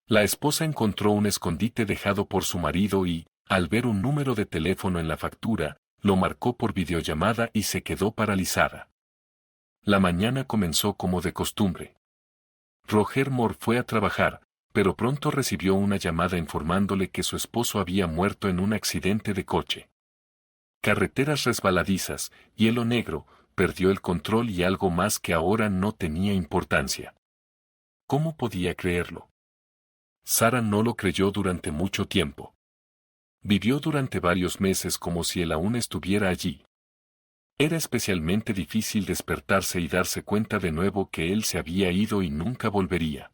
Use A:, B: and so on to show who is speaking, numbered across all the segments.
A: La esposa encontró un escondite dejado por su marido y, al ver un número de teléfono en la factura, lo marcó por videollamada y se quedó paralizada. La mañana comenzó como de costumbre. Roger Moore fue a trabajar, pero pronto recibió una llamada informándole que su esposo había muerto en un accidente de coche. Carreteras resbaladizas, hielo negro, perdió el control y algo más que ahora no tenía importancia. ¿Cómo podía creerlo? Sara no lo creyó durante mucho tiempo. Vivió durante varios meses como si él aún estuviera allí. Era especialmente difícil despertarse y darse cuenta de nuevo que él se había ido y nunca volvería.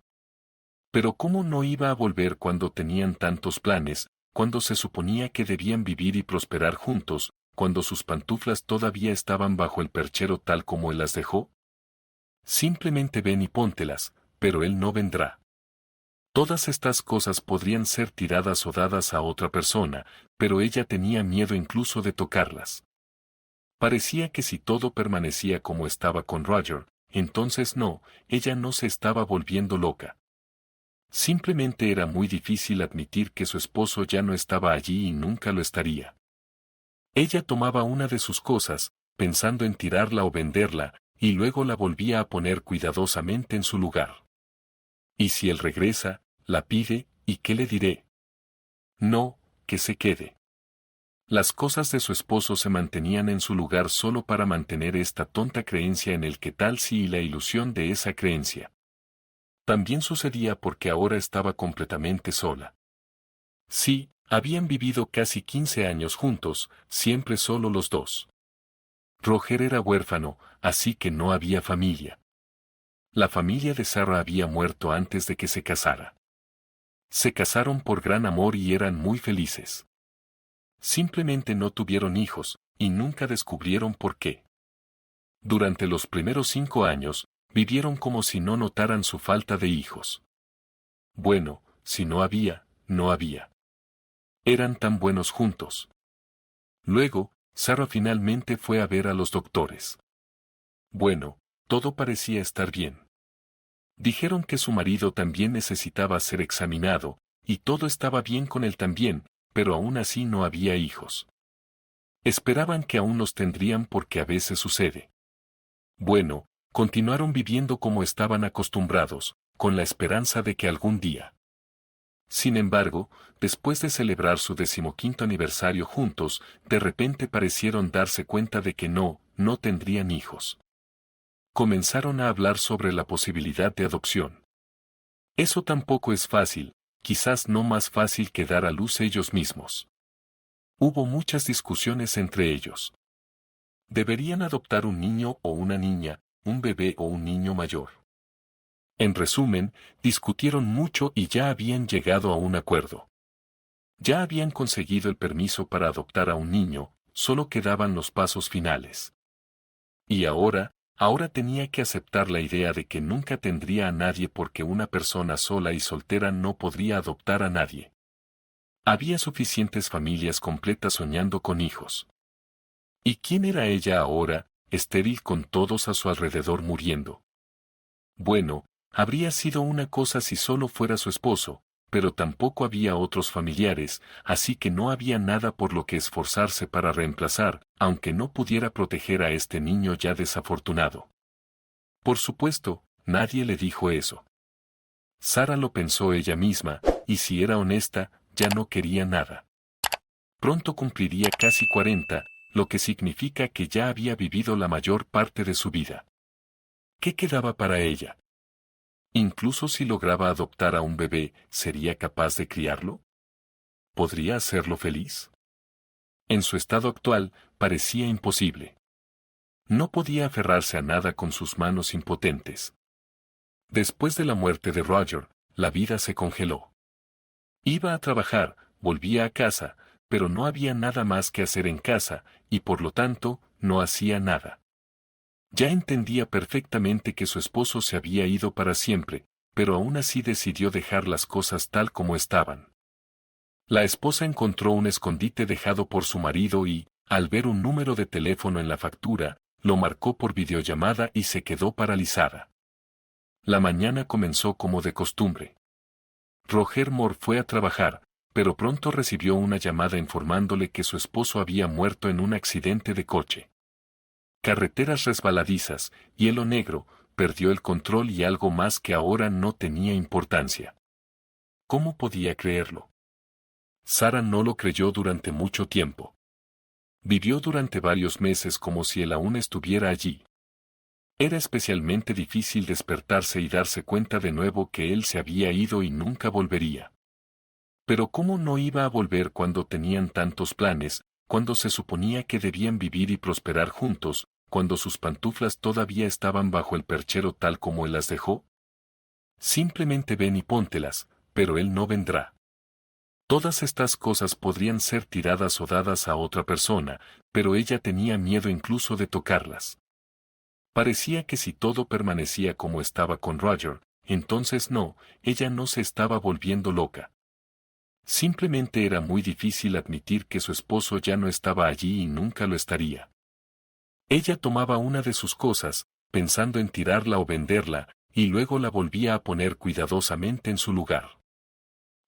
A: Pero ¿cómo no iba a volver cuando tenían tantos planes, cuando se suponía que debían vivir y prosperar juntos, cuando sus pantuflas todavía estaban bajo el perchero tal como él las dejó? Simplemente ven y póntelas, pero él no vendrá. Todas estas cosas podrían ser tiradas o dadas a otra persona, pero ella tenía miedo incluso de tocarlas. Parecía que si todo permanecía como estaba con Roger, entonces no, ella no se estaba volviendo loca. Simplemente era muy difícil admitir que su esposo ya no estaba allí y nunca lo estaría. Ella tomaba una de sus cosas, pensando en tirarla o venderla, y luego la volvía a poner cuidadosamente en su lugar. ¿Y si él regresa, la pide, y qué le diré? No, que se quede. Las cosas de su esposo se mantenían en su lugar solo para mantener esta tonta creencia en el que tal sí y la ilusión de esa creencia. También sucedía porque ahora estaba completamente sola. Sí, habían vivido casi 15 años juntos, siempre solo los dos. Roger era huérfano, así que no había familia. La familia de Sarah había muerto antes de que se casara. Se casaron por gran amor y eran muy felices. Simplemente no tuvieron hijos, y nunca descubrieron por qué. Durante los primeros 5 años, vivieron como si no notaran su falta de hijos. Bueno, si no había, no había. Eran tan buenos juntos. Luego, Sarah finalmente fue a ver a los doctores. Bueno, todo parecía estar bien. Dijeron que su marido también necesitaba ser examinado, y todo estaba bien con él también, pero aún así no había hijos. Esperaban que aún los tendrían porque a veces sucede. Bueno, continuaron viviendo como estaban acostumbrados, con la esperanza de que algún día. Sin embargo, después de celebrar su 15º aniversario juntos, de repente parecieron darse cuenta de que no tendrían hijos. Comenzaron a hablar sobre la posibilidad de adopción. Eso tampoco es fácil, quizás no más fácil que dar a luz ellos mismos. Hubo muchas discusiones entre ellos. ¿Deberían adoptar un niño o una niña, un bebé o un niño mayor? En resumen, discutieron mucho y ya habían llegado a un acuerdo. Ya habían conseguido el permiso para adoptar a un niño, solo quedaban los pasos finales. Y ahora tenía que aceptar la idea de que nunca tendría a nadie porque una persona sola y soltera no podría adoptar a nadie. Había suficientes familias completas soñando con hijos. ¿Y quién era ella ahora, estéril con todos a su alrededor muriendo? Bueno, habría sido una cosa si solo fuera su esposo, pero tampoco había otros familiares, así que no había nada por lo que esforzarse para reemplazar, aunque no pudiera proteger a este niño ya desafortunado. Por supuesto, nadie le dijo eso. Sara lo pensó ella misma, y si era honesta, ya no quería nada. Pronto cumpliría casi 40, lo que significa que ya había vivido la mayor parte de su vida. ¿Qué quedaba para ella? Incluso si lograba adoptar a un bebé, ¿sería capaz de criarlo? ¿Podría hacerlo feliz? En su estado actual, parecía imposible. No podía aferrarse a nada con sus manos impotentes. Después de la muerte de Roger, la vida se congeló. Iba a trabajar, volvía a casa, pero no había nada más que hacer en casa, y por lo tanto, no hacía nada. Ya entendía perfectamente que su esposo se había ido para siempre, pero aún así decidió dejar las cosas tal como estaban. La esposa encontró un escondite dejado por su marido y, al ver un número de teléfono en la factura, lo marcó por videollamada y se quedó paralizada. La mañana comenzó como de costumbre. Roger Moore fue a trabajar, pero pronto recibió una llamada informándole que su esposo había muerto en un accidente de coche. Carreteras resbaladizas, hielo negro, perdió el control y algo más que ahora no tenía importancia. ¿Cómo podía creerlo? Sarah no lo creyó durante mucho tiempo. Vivió durante varios meses como si él aún estuviera allí. Era especialmente difícil despertarse y darse cuenta de nuevo que él se había ido y nunca volvería. Pero ¿cómo no iba a volver cuando tenían tantos planes, cuando se suponía que debían vivir y prosperar juntos, cuando sus pantuflas todavía estaban bajo el perchero tal como él las dejó? Simplemente ven y póntelas, pero él no vendrá. Todas estas cosas podrían ser tiradas o dadas a otra persona, pero ella tenía miedo incluso de tocarlas. Parecía que si todo permanecía como estaba con Roger, entonces no, ella no se estaba volviendo loca. Simplemente era muy difícil admitir que su esposo ya no estaba allí y nunca lo estaría. Ella tomaba una de sus cosas, pensando en tirarla o venderla, y luego la volvía a poner cuidadosamente en su lugar.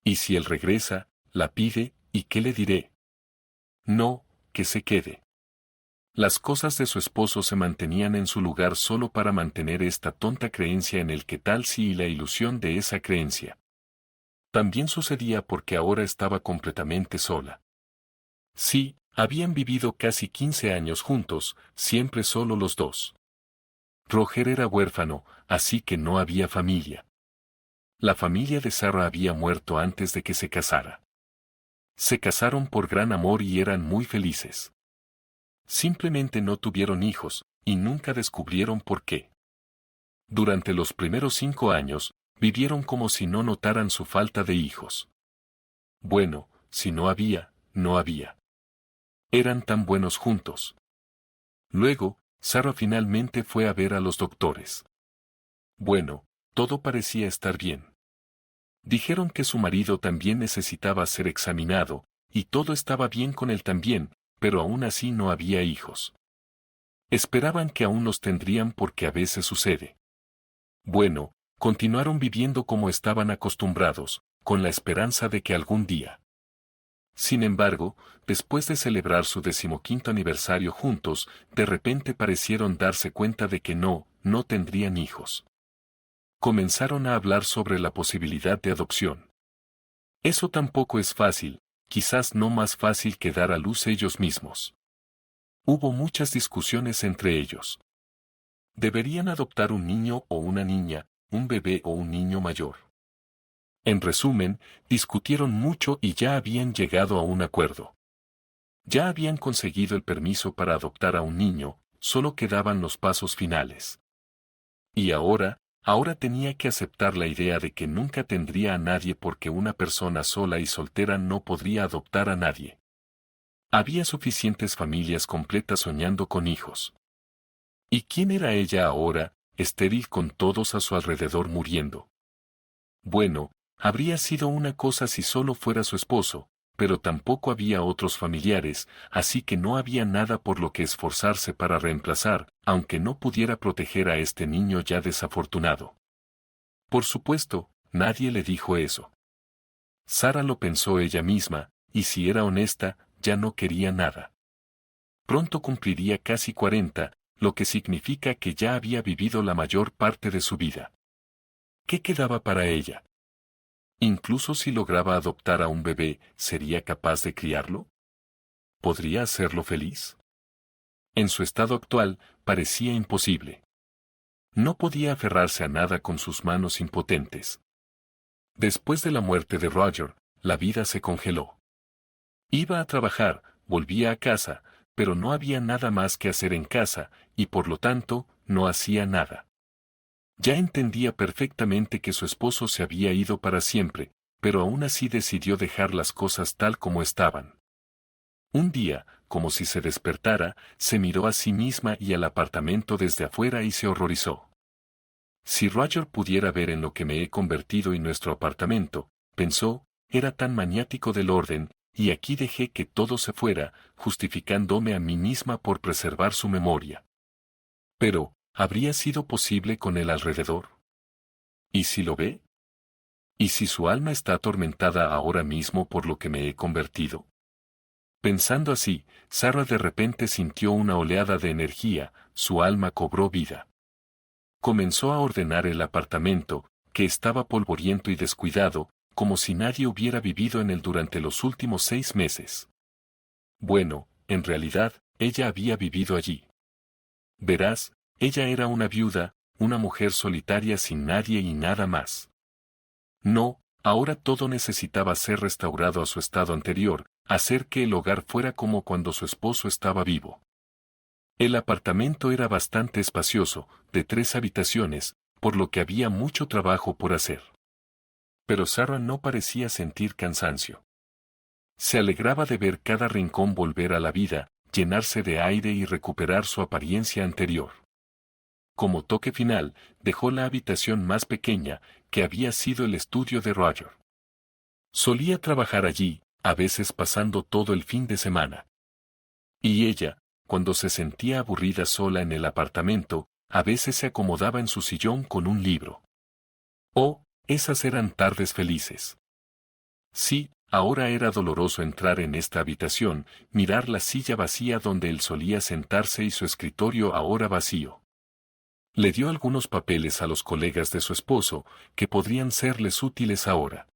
A: ¿Y si él regresa, la pide, y qué le diré? No, que se quede. Las cosas de su esposo se mantenían en su lugar solo para mantener esta tonta creencia en el que tal sí y la ilusión de esa creencia. También sucedía porque ahora estaba completamente sola. Sí, habían vivido casi 15 años juntos, siempre solo los dos. Roger era huérfano, así que no había familia. La familia de Sarah había muerto antes de que se casara. Se casaron por gran amor y eran muy felices. Simplemente no tuvieron hijos, y nunca descubrieron por qué. Durante los primeros 5 años, vivieron como si no notaran su falta de hijos. Bueno, si no había, no había. Eran tan buenos juntos. Luego, Sarah finalmente fue a ver a los doctores. Bueno, todo parecía estar bien. Dijeron que su marido también necesitaba ser examinado, y todo estaba bien con él también, pero aún así no había hijos. Esperaban que aún los tendrían porque a veces sucede. Bueno, continuaron viviendo como estaban acostumbrados, con la esperanza de que algún día. Sin embargo, después de celebrar su 15º aniversario juntos, de repente parecieron darse cuenta de que no tendrían hijos. Comenzaron a hablar sobre la posibilidad de adopción. Eso tampoco es fácil, quizás no más fácil que dar a luz ellos mismos. Hubo muchas discusiones entre ellos. ¿Deberían adoptar un niño o una niña, un bebé o un niño mayor? En resumen, discutieron mucho y ya habían llegado a un acuerdo. Ya habían conseguido el permiso para adoptar a un niño, solo quedaban los pasos finales. Y ahora tenía que aceptar la idea de que nunca tendría a nadie porque una persona sola y soltera no podría adoptar a nadie. Había suficientes familias completas soñando con hijos. ¿Y quién era ella ahora, estéril con todos a su alrededor muriendo? Bueno, habría sido una cosa si solo fuera su esposo, pero tampoco había otros familiares, así que no había nada por lo que esforzarse para reemplazar, aunque no pudiera proteger a este niño ya desafortunado. Por supuesto, nadie le dijo eso. Sarah lo pensó ella misma, y si era honesta, ya no quería nada. Pronto cumpliría casi 40, lo que significa que ya había vivido la mayor parte de su vida. ¿Qué quedaba para ella? Incluso si lograba adoptar a un bebé, ¿sería capaz de criarlo? ¿Podría hacerlo feliz? En su estado actual, parecía imposible. No podía aferrarse a nada con sus manos impotentes. Después de la muerte de Roger, la vida se congeló. Iba a trabajar, volvía a casa, pero no había nada más que hacer en casa, y por lo tanto, no hacía nada. Ya entendía perfectamente que su esposo se había ido para siempre, pero aún así decidió dejar las cosas tal como estaban. Un día, como si se despertara, se miró a sí misma y al apartamento desde afuera y se horrorizó. Si Roger pudiera ver en lo que me he convertido y nuestro apartamento, pensó, era tan maniático del orden, y aquí dejé que todo se fuera, justificándome a mí misma por preservar su memoria. Pero, ¿habría sido posible con él alrededor? ¿Y si lo ve? ¿Y si su alma está atormentada ahora mismo por lo que me he convertido? Pensando así, Sarah de repente sintió una oleada de energía, su alma cobró vida. Comenzó a ordenar el apartamento, que estaba polvoriento y descuidado, como si nadie hubiera vivido en él durante los últimos 6 meses. Bueno, en realidad, ella había vivido allí. Verás, ella era una viuda, una mujer solitaria sin nadie y nada más. No, ahora todo necesitaba ser restaurado a su estado anterior, hacer que el hogar fuera como cuando su esposo estaba vivo. El apartamento era bastante espacioso, de 3 habitaciones, por lo que había mucho trabajo por hacer. Pero Sarah no parecía sentir cansancio. Se alegraba de ver cada rincón volver a la vida, llenarse de aire y recuperar su apariencia anterior. Como toque final, dejó la habitación más pequeña, que había sido el estudio de Roger. Solía trabajar allí, a veces pasando todo el fin de semana. Y ella, cuando se sentía aburrida sola en el apartamento, a veces se acomodaba en su sillón con un libro. Oh, esas eran tardes felices. Sí, ahora era doloroso entrar en esta habitación, mirar la silla vacía donde él solía sentarse y su escritorio ahora vacío. Le dio algunos papeles a los colegas de su esposo, que podrían serles útiles ahora.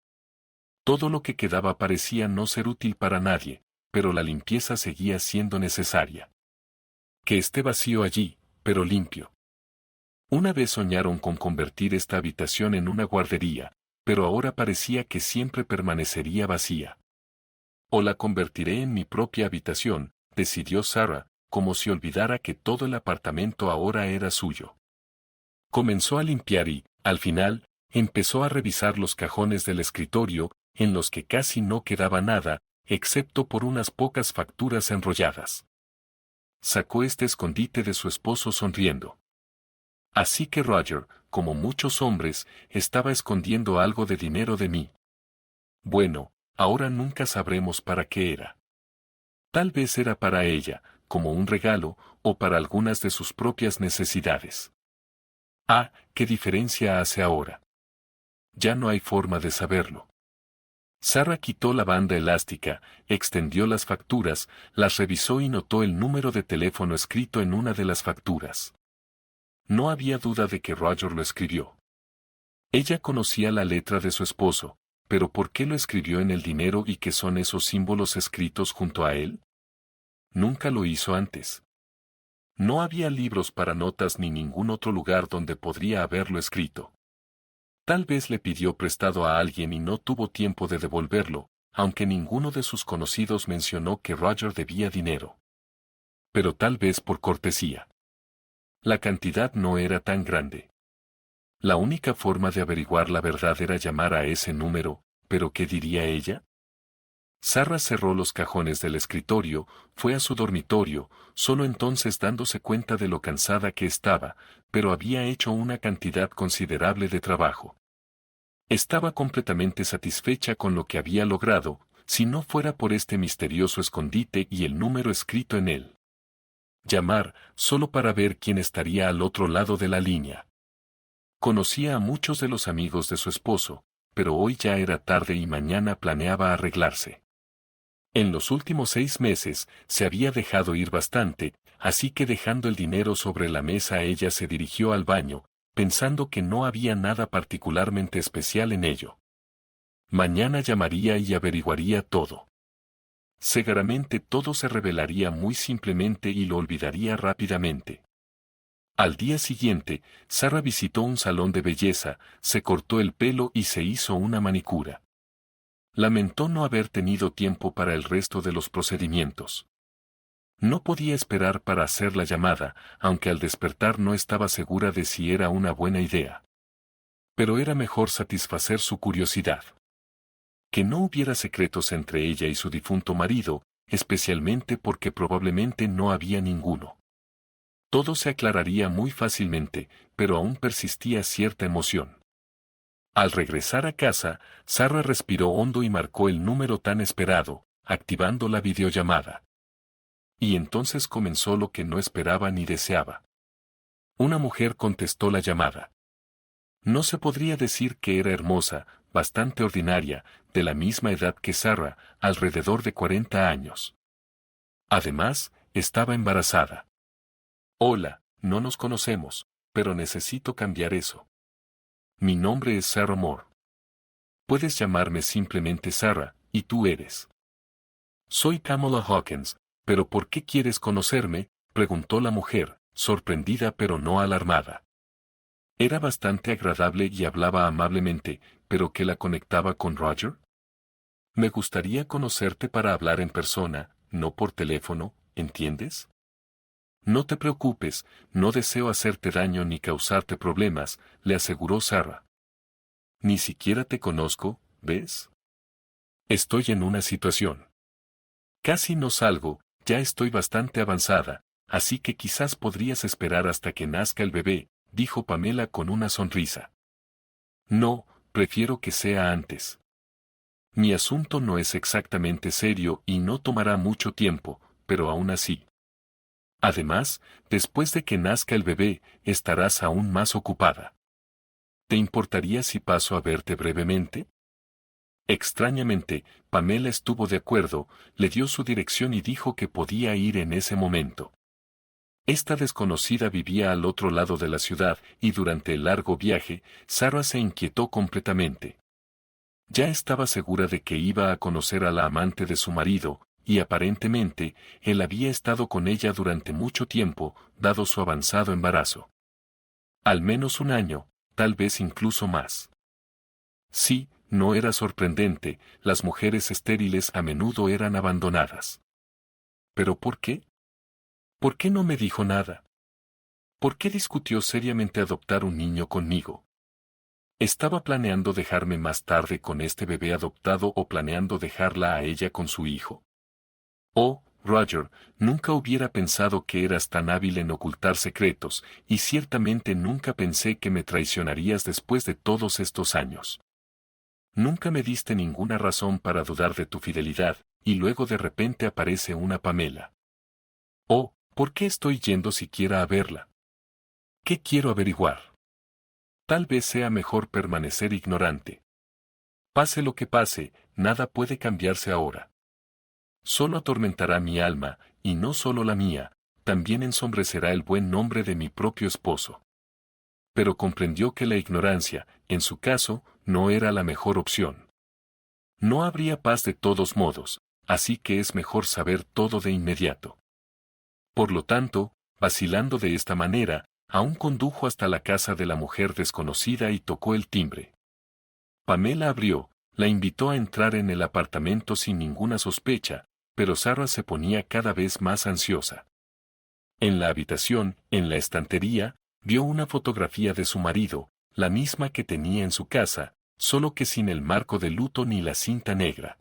A: Todo lo que quedaba parecía no ser útil para nadie, pero la limpieza seguía siendo necesaria. Que esté vacío allí, pero limpio. Una vez soñaron con convertir esta habitación en una guardería, pero ahora parecía que siempre permanecería vacía. O la convertiré en mi propia habitación, decidió Sarah, como si olvidara que todo el apartamento ahora era suyo. Comenzó a limpiar y, al final, empezó a revisar los cajones del escritorio, en los que casi no quedaba nada, excepto por unas pocas facturas enrolladas. Sacó este escondite de su esposo sonriendo. Así que Roger, como muchos hombres, estaba escondiendo algo de dinero de mí. Bueno, ahora nunca sabremos para qué era. Tal vez era para ella, como un regalo, o para algunas de sus propias necesidades. Ah, ¿qué diferencia hace ahora? Ya no hay forma de saberlo. Sarah quitó la banda elástica, extendió las facturas, las revisó y notó el número de teléfono escrito en una de las facturas. No había duda de que Roger lo escribió. Ella conocía la letra de su esposo, pero ¿por qué lo escribió en el dinero y qué son esos símbolos escritos junto a él? Nunca lo hizo antes. No había libros para notas ni ningún otro lugar donde podría haberlo escrito. Tal vez le pidió prestado a alguien y no tuvo tiempo de devolverlo, aunque ninguno de sus conocidos mencionó que Roger debía dinero. Pero tal vez por cortesía. La cantidad no era tan grande. La única forma de averiguar la verdad era llamar a ese número, pero ¿qué diría ella? Sarah cerró los cajones del escritorio, fue a su dormitorio, solo entonces dándose cuenta de lo cansada que estaba, pero había hecho una cantidad considerable de trabajo. Estaba completamente satisfecha con lo que había logrado, si no fuera por este misterioso escondite y el número escrito en él. Llamar, solo para ver quién estaría al otro lado de la línea. Conocía a muchos de los amigos de su esposo, pero hoy ya era tarde y mañana planeaba arreglarse. En los últimos 6 meses, se había dejado ir bastante, así que dejando el dinero sobre la mesa ella se dirigió al baño, pensando que no había nada particularmente especial en ello. Mañana llamaría y averiguaría todo. Seguramente todo se revelaría muy simplemente y lo olvidaría rápidamente. Al día siguiente, Sarah visitó un salón de belleza, se cortó el pelo y se hizo una manicura. Lamentó no haber tenido tiempo para el resto de los procedimientos. No podía esperar para hacer la llamada, aunque al despertar no estaba segura de si era una buena idea. Pero era mejor satisfacer su curiosidad. Que no hubiera secretos entre ella y su difunto marido, especialmente porque probablemente no había ninguno. Todo se aclararía muy fácilmente, pero aún persistía cierta emoción. Al regresar a casa, Sarah respiró hondo y marcó el número tan esperado, activando la videollamada. Y entonces comenzó lo que no esperaba ni deseaba. Una mujer contestó la llamada. No se podría decir que era hermosa, bastante ordinaria, de la misma edad que Sarah, alrededor de 40 años. Además, estaba embarazada. Hola, no nos conocemos, pero necesito cambiar eso. Mi nombre es Sarah Moore. Puedes llamarme simplemente Sarah, y tú eres. Soy Kamala Hawkins, pero ¿por qué quieres conocerme?, preguntó la mujer, sorprendida pero no alarmada. Era bastante agradable y hablaba amablemente, pero ¿qué la conectaba con Roger? Me gustaría conocerte para hablar en persona, no por teléfono, ¿entiendes? No te preocupes, no deseo hacerte daño ni causarte problemas, le aseguró Sarah. Ni siquiera te conozco, ¿ves? Estoy en una situación. Casi no salgo, ya estoy bastante avanzada, así que quizás podrías esperar hasta que nazca el bebé, dijo Pamela con una sonrisa. No, prefiero que sea antes. Mi asunto no es exactamente serio y no tomará mucho tiempo, pero aún así. Además, después de que nazca el bebé, estarás aún más ocupada. ¿Te importaría si paso a verte brevemente? Extrañamente, Pamela estuvo de acuerdo, le dio su dirección y dijo que podía ir en ese momento. Esta desconocida vivía al otro lado de la ciudad y durante el largo viaje, Sarah se inquietó completamente. Ya estaba segura de que iba a conocer a la amante de su marido, y aparentemente, él había estado con ella durante mucho tiempo, dado su avanzado embarazo. Al menos un año, tal vez incluso más. Sí, no era sorprendente, las mujeres estériles a menudo eran abandonadas. ¿Pero por qué? ¿Por qué no me dijo nada? ¿Por qué discutió seriamente adoptar un niño conmigo? ¿Estaba planeando dejarme más tarde con este bebé adoptado o planeando dejarla a ella con su hijo? Oh, Roger, nunca hubiera pensado que eras tan hábil en ocultar secretos, y ciertamente nunca pensé que me traicionarías después de todos estos años. Nunca me diste ninguna razón para dudar de tu fidelidad, y luego de repente aparece una Pamela. Oh, ¿por qué estoy yendo siquiera a verla? ¿Qué quiero averiguar? Tal vez sea mejor permanecer ignorante. Pase lo que pase, nada puede cambiarse ahora. Solo atormentará mi alma, y no solo la mía, también ensombrecerá el buen nombre de mi propio esposo. Pero comprendió que la ignorancia, en su caso, no era la mejor opción. No habría paz de todos modos, así que es mejor saber todo de inmediato. Por lo tanto, vacilando de esta manera, aún condujo hasta la casa de la mujer desconocida y tocó el timbre. Pamela abrió, la invitó a entrar en el apartamento sin ninguna sospecha, pero Sarah se ponía cada vez más ansiosa. En la habitación, en la estantería, vio una fotografía de su marido, la misma que tenía en su casa, solo que sin el marco de luto ni la cinta negra.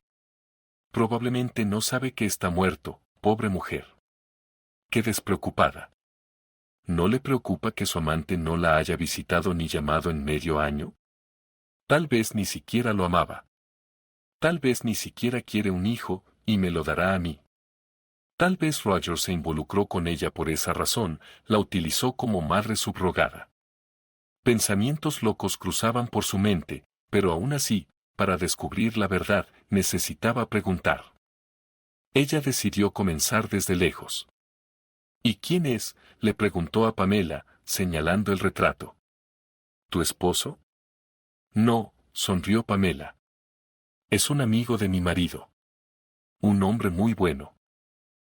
A: Probablemente no sabe que está muerto, pobre mujer. Qué despreocupada. ¿No le preocupa que su amante no la haya visitado ni llamado en medio año? Tal vez ni siquiera lo amaba. Tal vez ni siquiera quiere un hijo, y me lo dará a mí. Tal vez Roger se involucró con ella por esa razón, la utilizó como madre subrogada. Pensamientos locos cruzaban por su mente, pero aún así, para descubrir la verdad, necesitaba preguntar. Ella decidió comenzar desde lejos. ¿Y quién es?, le preguntó a Pamela, señalando el retrato. ¿Tu esposo? No, sonrió Pamela. Es un amigo de mi marido. Un hombre muy bueno.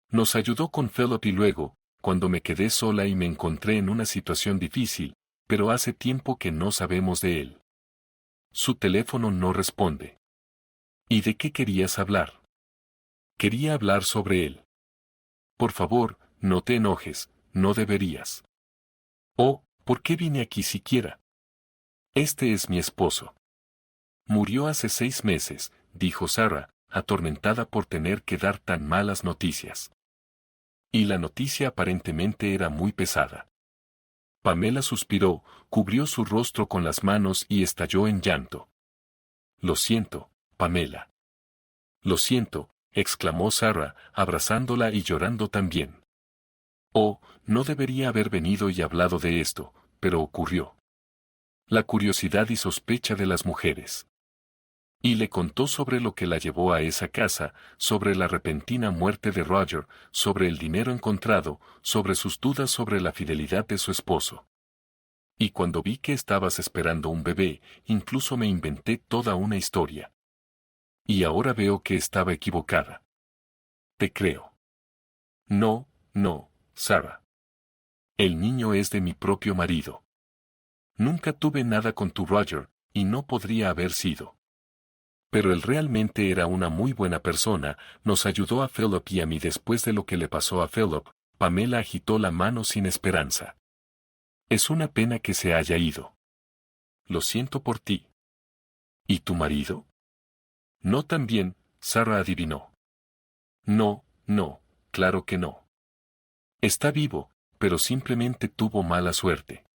A: Nos ayudó con Philip y luego, cuando me quedé sola y me encontré en una situación difícil, pero hace tiempo que no sabemos de él. Su teléfono no responde. ¿Y de qué querías hablar? Quería hablar sobre él. Por favor, no te enojes, no deberías. Oh, ¿por qué vine aquí siquiera? Este es mi esposo. Murió hace 6 meses, dijo Sarah, atormentada por tener que dar tan malas noticias. Y la noticia aparentemente era muy pesada. Pamela suspiró, cubrió su rostro con las manos y estalló en llanto. Lo siento, Pamela. Lo siento, exclamó Sarah, abrazándola y llorando también. Oh, no debería haber venido y hablado de esto, pero ocurrió. La curiosidad y sospecha de las mujeres. Y le contó sobre lo que la llevó a esa casa, sobre la repentina muerte de Roger, sobre el dinero encontrado, sobre sus dudas sobre la fidelidad de su esposo. Y cuando vi que estabas esperando un bebé, incluso me inventé toda una historia. Y ahora veo que estaba equivocada. Te creo. No, no, Sarah. El niño es de mi propio marido. Nunca tuve nada con tu Roger, y no podría haber sido. Pero él realmente era una muy buena persona, nos ayudó a Philip y a mí después de lo que le pasó a Philip. Pamela agitó la mano sin esperanza. Es una pena que se haya ido. Lo siento por ti. ¿Y tu marido? No también, Sarah adivinó. No, no, claro que no. Está vivo, pero simplemente tuvo mala suerte.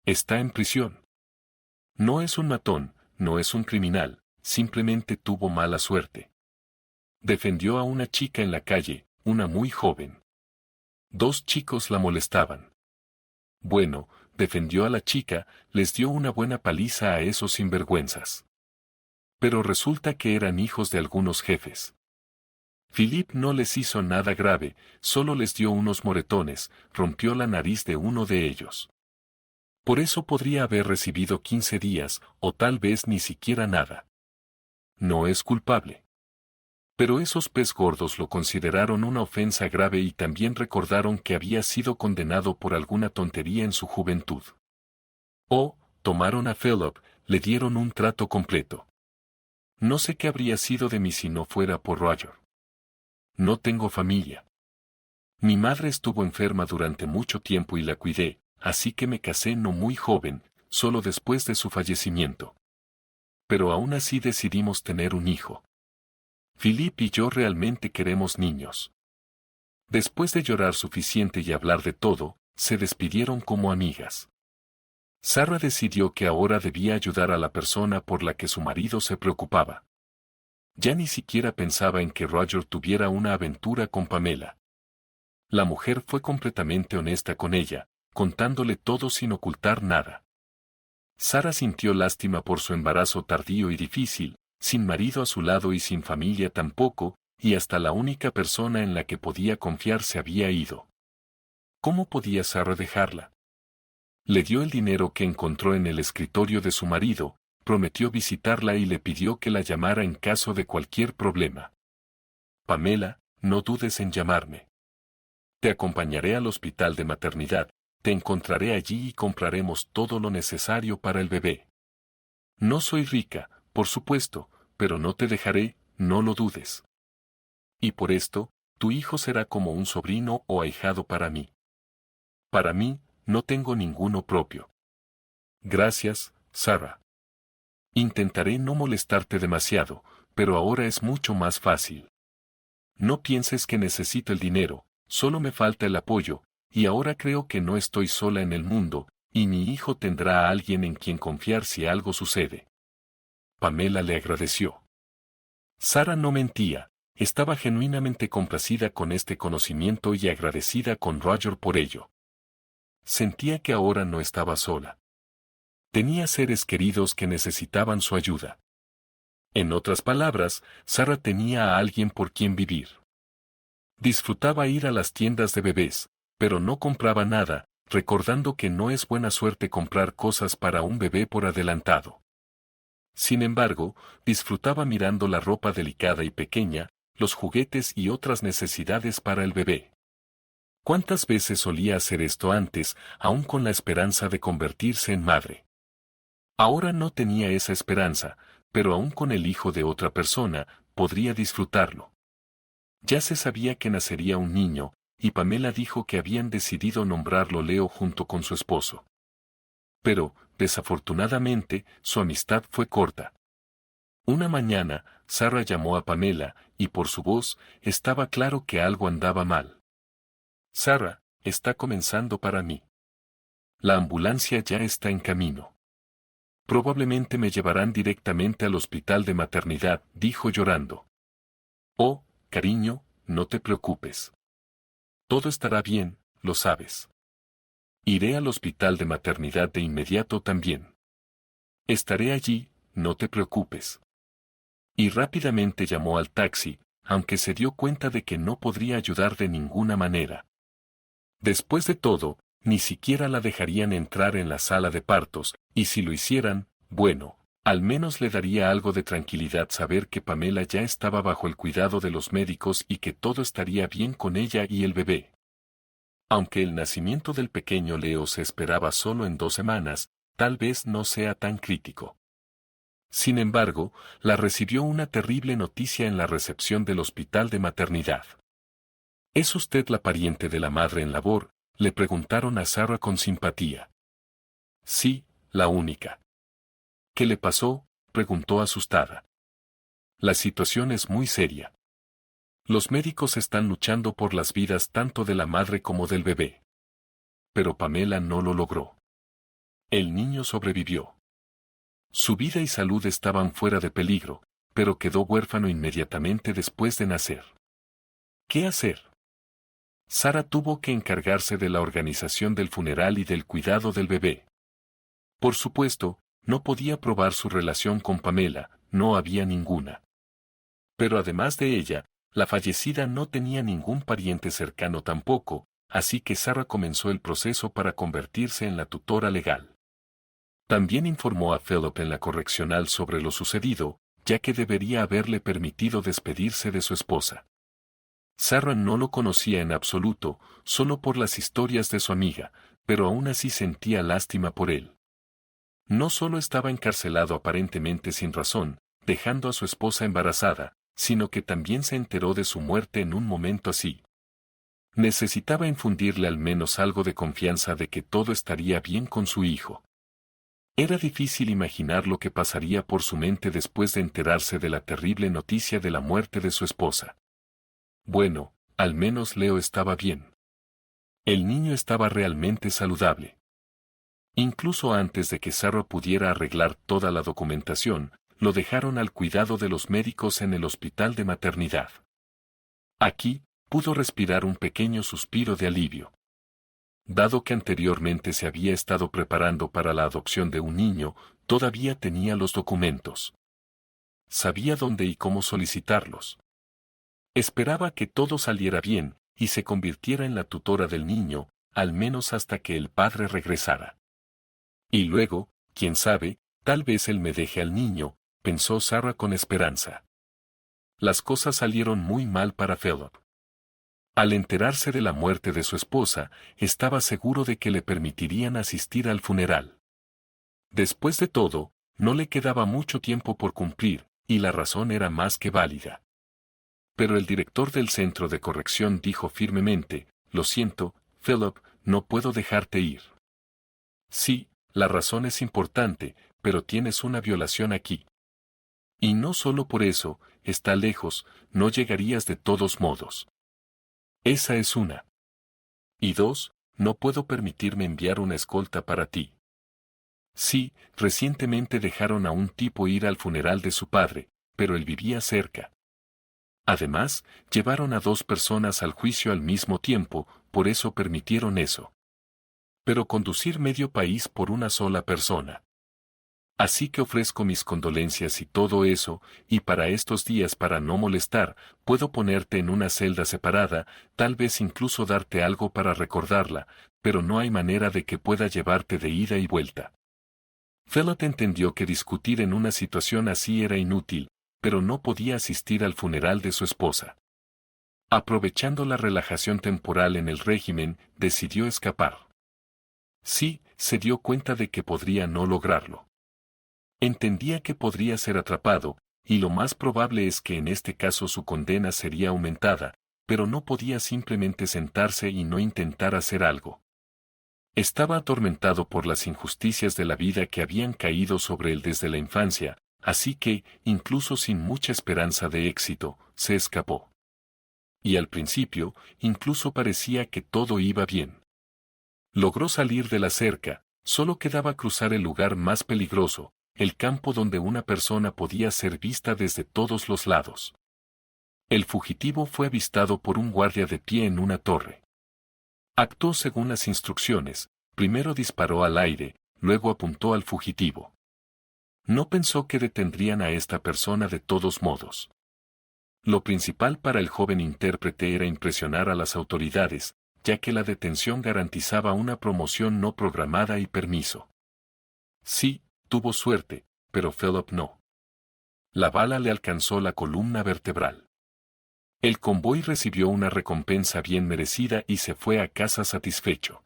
A: Está en prisión. No es un matón, no es un criminal, simplemente tuvo mala suerte. Defendió a una chica en la calle, una muy joven. 2 chicos la molestaban. Bueno, defendió a la chica, les dio una buena paliza a esos sinvergüenzas. Pero resulta que eran hijos de algunos jefes. Philip no les hizo nada grave, solo les dio unos moretones, rompió la nariz de uno de ellos. Por eso podría haber recibido 15 días, o tal vez ni siquiera nada. No es culpable. Pero esos pez gordos lo consideraron una ofensa grave y también recordaron que había sido condenado por alguna tontería en su juventud. O, tomaron a Philip, le dieron un trato completo. No sé qué habría sido de mí si no fuera por Roger. No tengo familia. Mi madre estuvo enferma durante mucho tiempo y la cuidé, así que me casé no muy joven, solo después de su fallecimiento. Pero aún así decidimos tener un hijo. Philip y yo realmente queremos niños. Después de llorar suficiente y hablar de todo, se despidieron como amigas. Sarah decidió que ahora debía ayudar a la persona por la que su marido se preocupaba. Ya ni siquiera pensaba en que Roger tuviera una aventura con Pamela. La mujer fue completamente honesta con ella, contándole todo sin ocultar nada. Sarah sintió lástima por su embarazo tardío y difícil, sin marido a su lado y sin familia tampoco, y hasta la única persona en la que podía confiar se había ido. ¿Cómo podía Sarah dejarla? Le dio el dinero que encontró en el escritorio de su marido, prometió visitarla y le pidió que la llamara en caso de cualquier problema. Pamela, no dudes en llamarme. Te acompañaré al hospital de maternidad, te encontraré allí y compraremos todo lo necesario para el bebé. No soy rica, por supuesto, pero no te dejaré, no lo dudes. Y por esto, tu hijo será como un sobrino o ahijado para mí. Para mí, no tengo ninguno propio. Gracias, Sarah. Intentaré no molestarte demasiado, pero ahora es mucho más fácil. No pienses que necesito el dinero, solo me falta el apoyo, y ahora creo que no estoy sola en el mundo, y mi hijo tendrá a alguien en quien confiar si algo sucede. Pamela le agradeció. Sarah no mentía, estaba genuinamente complacida con este conocimiento y agradecida con Roger por ello. Sentía que ahora no estaba sola. Tenía seres queridos que necesitaban su ayuda. En otras palabras, Sarah tenía a alguien por quien vivir. Disfrutaba ir a las tiendas de bebés, pero no compraba nada, recordando que no es buena suerte comprar cosas para un bebé por adelantado. Sin embargo, disfrutaba mirando la ropa delicada y pequeña, los juguetes y otras necesidades para el bebé. ¿Cuántas veces solía hacer esto antes, aún con la esperanza de convertirse en madre? Ahora no tenía esa esperanza, pero aún con el hijo de otra persona, podría disfrutarlo. Ya se sabía que nacería un niño, y Pamela dijo que habían decidido nombrarlo Leo junto con su esposo. Pero, desafortunadamente, su amistad fue corta. Una mañana, Sarah llamó a Pamela, y por su voz, estaba claro que algo andaba mal. Sarah, está comenzando para mí. La ambulancia ya está en camino. Probablemente me llevarán directamente al hospital de maternidad, dijo llorando. Oh, cariño, no te preocupes. Todo estará bien, lo sabes. Iré al hospital de maternidad de inmediato también. Estaré allí, no te preocupes. Y rápidamente llamó al taxi, aunque se dio cuenta de que no podría ayudar de ninguna manera. Después de todo, ni siquiera la dejarían entrar en la sala de partos, y si lo hicieran, bueno, al menos le daría algo de tranquilidad saber que Pamela ya estaba bajo el cuidado de los médicos y que todo estaría bien con ella y el bebé. Aunque el nacimiento del pequeño Leo se esperaba solo en 2 semanas, tal vez no sea tan crítico. Sin embargo, la recibió una terrible noticia en la recepción del hospital de maternidad. ¿Es usted la pariente de la madre en labor?, le preguntaron a Sarah con simpatía. Sí, la única. ¿Qué le pasó?, preguntó asustada. La situación es muy seria. Los médicos están luchando por las vidas tanto de la madre como del bebé. Pero Pamela no lo logró. El niño sobrevivió. Su vida y salud estaban fuera de peligro, pero quedó huérfano inmediatamente después de nacer. ¿Qué hacer? Sarah tuvo que encargarse de la organización del funeral y del cuidado del bebé. Por supuesto, no podía probar su relación con Pamela, no había ninguna. Pero además de ella, la fallecida no tenía ningún pariente cercano tampoco, así que Sarah comenzó el proceso para convertirse en la tutora legal. También informó a Philip en la correccional sobre lo sucedido, ya que debería haberle permitido despedirse de su esposa. Sarah no lo conocía en absoluto, solo por las historias de su amiga, pero aún así sentía lástima por él. No solo estaba encarcelado aparentemente sin razón, dejando a su esposa embarazada, sino que también se enteró de su muerte en un momento así. Necesitaba infundirle al menos algo de confianza de que todo estaría bien con su hijo. Era difícil imaginar lo que pasaría por su mente después de enterarse de la terrible noticia de la muerte de su esposa. Bueno, al menos Leo estaba bien. El niño estaba realmente saludable. Incluso antes de que Sarah pudiera arreglar toda la documentación, lo dejaron al cuidado de los médicos en el hospital de maternidad. Aquí, pudo respirar un pequeño suspiro de alivio. Dado que anteriormente se había estado preparando para la adopción de un niño, todavía tenía los documentos. Sabía dónde y cómo solicitarlos. Esperaba que todo saliera bien, y se convirtiera en la tutora del niño, al menos hasta que el padre regresara. Y luego, quién sabe, tal vez él me deje al niño, pensó Sarah con esperanza. Las cosas salieron muy mal para Philip. Al enterarse de la muerte de su esposa, estaba seguro de que le permitirían asistir al funeral. Después de todo, no le quedaba mucho tiempo por cumplir, y la razón era más que válida. Pero el director del centro de corrección dijo firmemente, «Lo siento, Philip, no puedo dejarte ir». Sí, la razón es importante, pero tienes una violación aquí. Y no solo por eso, está lejos, no llegarías de todos modos. Esa es una. Y dos, no puedo permitirme enviar una escolta para ti. Sí, recientemente dejaron a un tipo ir al funeral de su padre, pero él vivía cerca. Además, llevaron a 2 personas al juicio al mismo tiempo, por eso permitieron eso. Pero conducir medio país por una sola persona. Así que ofrezco mis condolencias y todo eso, y para estos días para no molestar, puedo ponerte en una celda separada, tal vez incluso darte algo para recordarla, pero no hay manera de que pueda llevarte de ida y vuelta. Philip entendió que discutir en una situación así era inútil, pero no podía asistir al funeral de su esposa. Aprovechando la relajación temporal en el régimen, decidió escapar. Sí, se dio cuenta de que podría no lograrlo. Entendía que podría ser atrapado, y lo más probable es que en este caso su condena sería aumentada, pero no podía simplemente sentarse y no intentar hacer algo. Estaba atormentado por las injusticias de la vida que habían caído sobre él desde la infancia, así que, incluso sin mucha esperanza de éxito, se escapó. Y al principio, incluso parecía que todo iba bien. Logró salir de la cerca, solo quedaba cruzar el lugar más peligroso, el campo donde una persona podía ser vista desde todos los lados. El fugitivo fue avistado por un guardia de pie en una torre. Actuó según las instrucciones, primero disparó al aire, luego apuntó al fugitivo. No pensó que detendrían a esta persona de todos modos. Lo principal para el joven intérprete era impresionar a las autoridades, ya que la detención garantizaba una promoción no programada y permiso. Sí, tuvo suerte, pero Philip no. La bala le alcanzó la columna vertebral. El convoy recibió una recompensa bien merecida y se fue a casa satisfecho.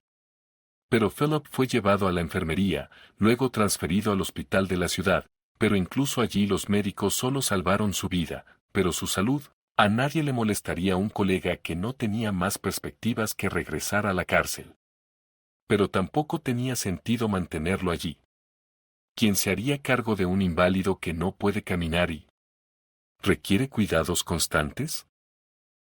A: Pero Philip fue llevado a la enfermería, luego transferido al hospital de la ciudad, pero incluso allí los médicos solo salvaron su vida, pero su salud. A nadie le molestaría un colega que no tenía más perspectivas que regresar a la cárcel. Pero tampoco tenía sentido mantenerlo allí. ¿Quién se haría cargo de un inválido que no puede caminar y requiere cuidados constantes?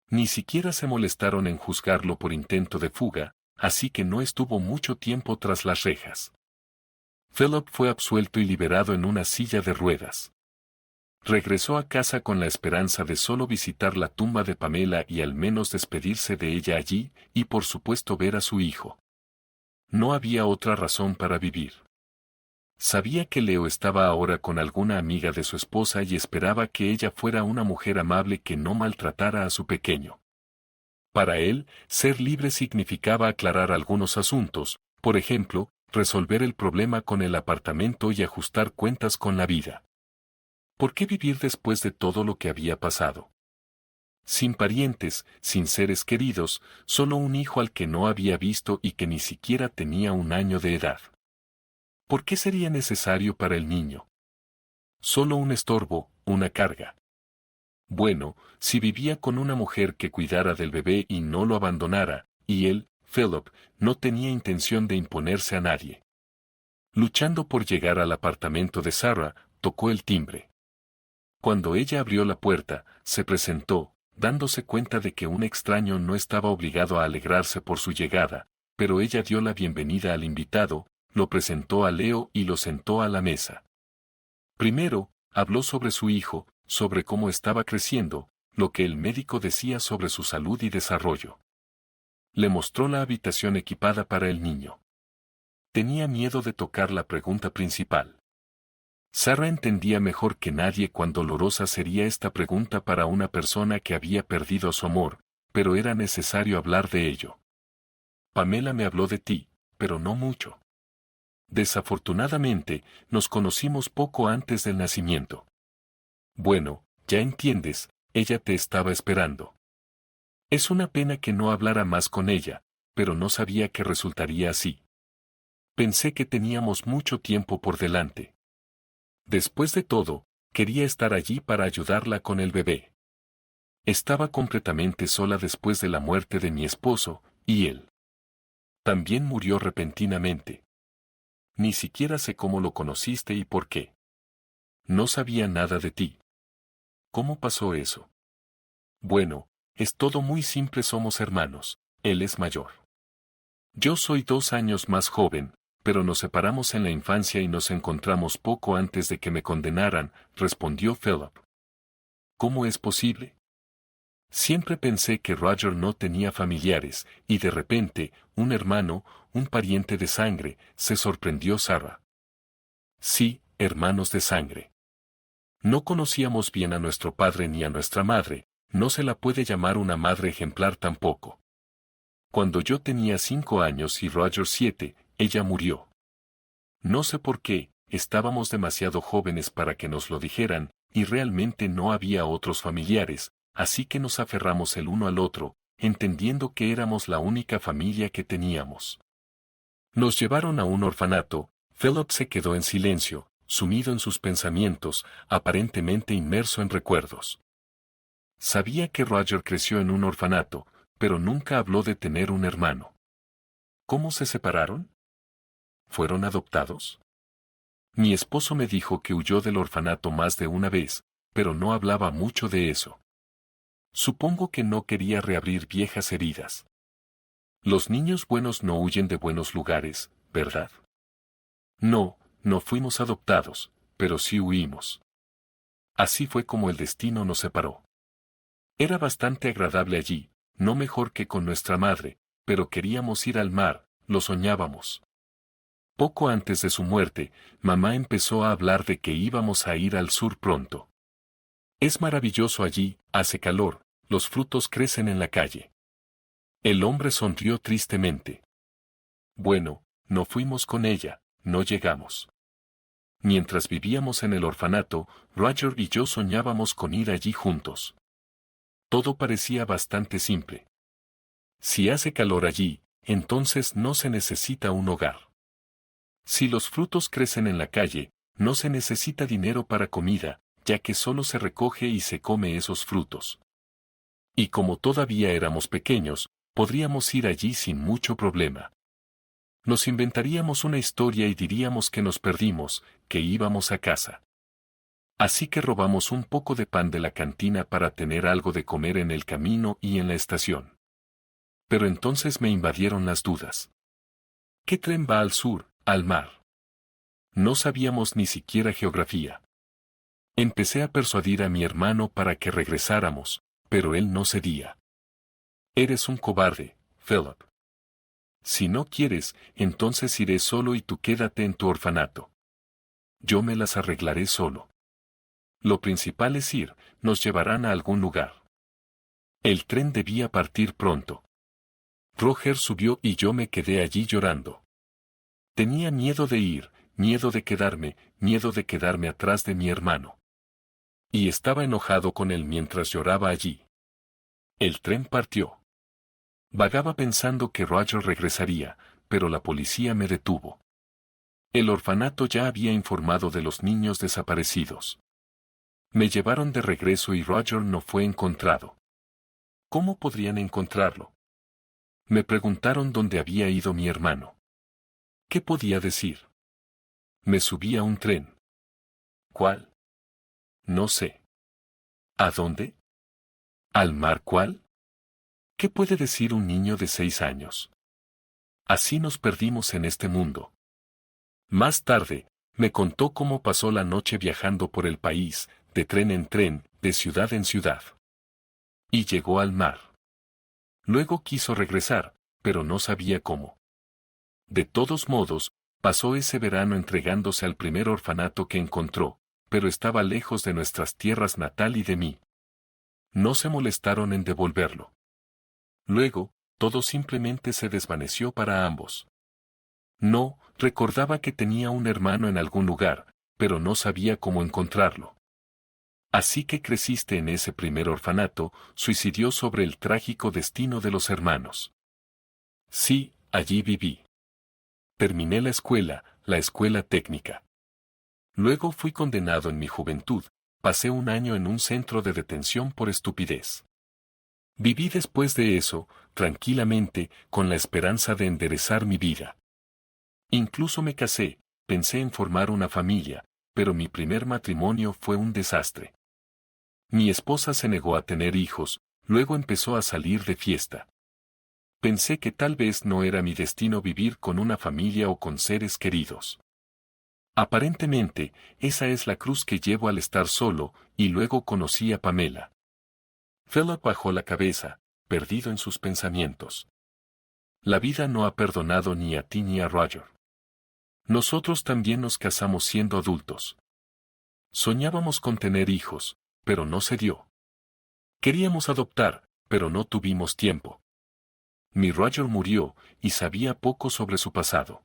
A: Ni siquiera se molestaron en juzgarlo por intento de fuga, así que no estuvo mucho tiempo tras las rejas. Philip fue absuelto y liberado en una silla de ruedas. Regresó a casa con la esperanza de solo visitar la tumba de Pamela y al menos despedirse de ella allí, y por supuesto ver a su hijo. No había otra razón para vivir. Sabía que Leo estaba ahora con alguna amiga de su esposa y esperaba que ella fuera una mujer amable que no maltratara a su pequeño. Para él, ser libre significaba aclarar algunos asuntos, por ejemplo, resolver el problema con el apartamento y ajustar cuentas con la vida. ¿Por qué vivir después de todo lo que había pasado? Sin parientes, sin seres queridos, solo un hijo al que no había visto y que ni siquiera tenía un año de edad. ¿Por qué sería necesario para el niño? Solo un estorbo, una carga. Bueno, si vivía con una mujer que cuidara del bebé y no lo abandonara, y él, Philip, no tenía intención de imponerse a nadie. Luchando por llegar al apartamento de Sarah, tocó el timbre. Cuando ella abrió la puerta, se presentó, dándose cuenta de que un extraño no estaba obligado a alegrarse por su llegada, pero ella dio la bienvenida al invitado, lo presentó a Leo y lo sentó a la mesa. Primero, habló sobre su hijo, sobre cómo estaba creciendo, lo que el médico decía sobre su salud y desarrollo. Le mostró la habitación equipada para el niño. Tenía miedo de tocar la pregunta principal. Sarah entendía mejor que nadie cuán dolorosa sería esta pregunta para una persona que había perdido su amor, pero era necesario hablar de ello. Pamela me habló de ti, pero no mucho. Desafortunadamente, nos conocimos poco antes del nacimiento. Bueno, ya entiendes, ella te estaba esperando. Es una pena que no hablara más con ella, pero no sabía que resultaría así. Pensé que teníamos mucho tiempo por delante. Después de todo, quería estar allí para ayudarla con el bebé. Estaba completamente sola después de la muerte de mi esposo, y él también murió repentinamente. Ni siquiera sé cómo lo conociste y por qué. No sabía nada de ti. ¿Cómo pasó eso? Bueno, es todo muy simple, somos hermanos, él es mayor. Yo soy 2 años más joven, pero nos separamos en la infancia y nos encontramos poco antes de que me condenaran, respondió Philip. ¿Cómo es posible? Siempre pensé que Roger no tenía familiares, y de repente, un hermano, un pariente de sangre, se sorprendió Sarah. Sí, hermanos de sangre. No conocíamos bien a nuestro padre ni a nuestra madre, no se la puede llamar una madre ejemplar tampoco. Cuando yo tenía 5 años y Roger 7, ella murió. No sé por qué, estábamos demasiado jóvenes para que nos lo dijeran, y realmente no había otros familiares, así que nos aferramos el uno al otro, entendiendo que éramos la única familia que teníamos. Nos llevaron a un orfanato. Philip se quedó en silencio, sumido en sus pensamientos, aparentemente inmerso en recuerdos. Sabía que Roger creció en un orfanato, pero nunca habló de tener un hermano. ¿Cómo se separaron? ¿Fueron adoptados? Mi esposo me dijo que huyó del orfanato más de una vez, pero no hablaba mucho de eso. Supongo que no quería reabrir viejas heridas. Los niños buenos no huyen de buenos lugares, ¿verdad? No, no fuimos adoptados, pero sí huimos. Así fue como el destino nos separó. Era bastante agradable allí, no mejor que con nuestra madre, pero queríamos ir al mar, lo soñábamos. Poco antes de su muerte, mamá empezó a hablar de que íbamos a ir al sur pronto. Es maravilloso allí, hace calor, los frutos crecen en la calle. El hombre sonrió tristemente. Bueno, no fuimos con ella, no llegamos. Mientras vivíamos en el orfanato, Roger y yo soñábamos con ir allí juntos. Todo parecía bastante simple. Si hace calor allí, entonces no se necesita un hogar. Si los frutos crecen en la calle, no se necesita dinero para comida, ya que solo se recoge y se come esos frutos. Y como todavía éramos pequeños, podríamos ir allí sin mucho problema. Nos inventaríamos una historia y diríamos que nos perdimos, que íbamos a casa. Así que robamos un poco de pan de la cantina para tener algo de comer en el camino y en la estación. Pero entonces me invadieron las dudas. ¿Qué tren va al sur, al mar? No sabíamos ni siquiera geografía. Empecé a persuadir a mi hermano para que regresáramos, pero él no cedía. Eres un cobarde, Philip. Si no quieres, entonces iré solo y tú quédate en tu orfanato. Yo me las arreglaré solo. Lo principal es ir, nos llevarán a algún lugar. El tren debía partir pronto. Roger subió y yo me quedé allí llorando. Tenía miedo de ir, miedo de quedarme atrás de mi hermano. Y estaba enojado con él mientras lloraba allí. El tren partió. Vagaba pensando que Roger regresaría, pero la policía me detuvo. El orfanato ya había informado de los niños desaparecidos. Me llevaron de regreso y Roger no fue encontrado. ¿Cómo podrían encontrarlo? Me preguntaron dónde había ido mi hermano. ¿Qué podía decir? Me subí a un tren. ¿Cuál? No sé. ¿A dónde? ¿Al mar cuál? ¿Qué puede decir un niño de 6 años? Así nos perdimos en este mundo. Más tarde, me contó cómo pasó la noche viajando por el país, de tren en tren, de ciudad en ciudad. Y llegó al mar. Luego quiso regresar, pero no sabía cómo. De todos modos, pasó ese verano entregándose al primer orfanato que encontró, pero estaba lejos de nuestras tierras natal y de mí. No se molestaron en devolverlo. Luego, todo simplemente se desvaneció para ambos. No, recordaba que tenía un hermano en algún lugar, pero no sabía cómo encontrarlo. Así que creciste en ese primer orfanato, suicidió sobre el trágico destino de los hermanos. Sí, allí viví. Terminé la escuela técnica. Luego fui condenado en mi juventud, pasé un año en un centro de detención por estupidez. Viví después de eso, tranquilamente, con la esperanza de enderezar mi vida. Incluso me casé, pensé en formar una familia, pero mi primer matrimonio fue un desastre. Mi esposa se negó a tener hijos, luego empezó a salir de fiesta. Pensé que tal vez no era mi destino vivir con una familia o con seres queridos. Aparentemente, esa es la cruz que llevo al estar solo, y luego conocí a Pamela. Philip bajó la cabeza, perdido en sus pensamientos. La vida no ha perdonado ni a ti ni a Roger. Nosotros también nos casamos siendo adultos. Soñábamos con tener hijos, pero no se dio. Queríamos adoptar, pero no tuvimos tiempo. Mi Roger murió, y sabía poco sobre su pasado.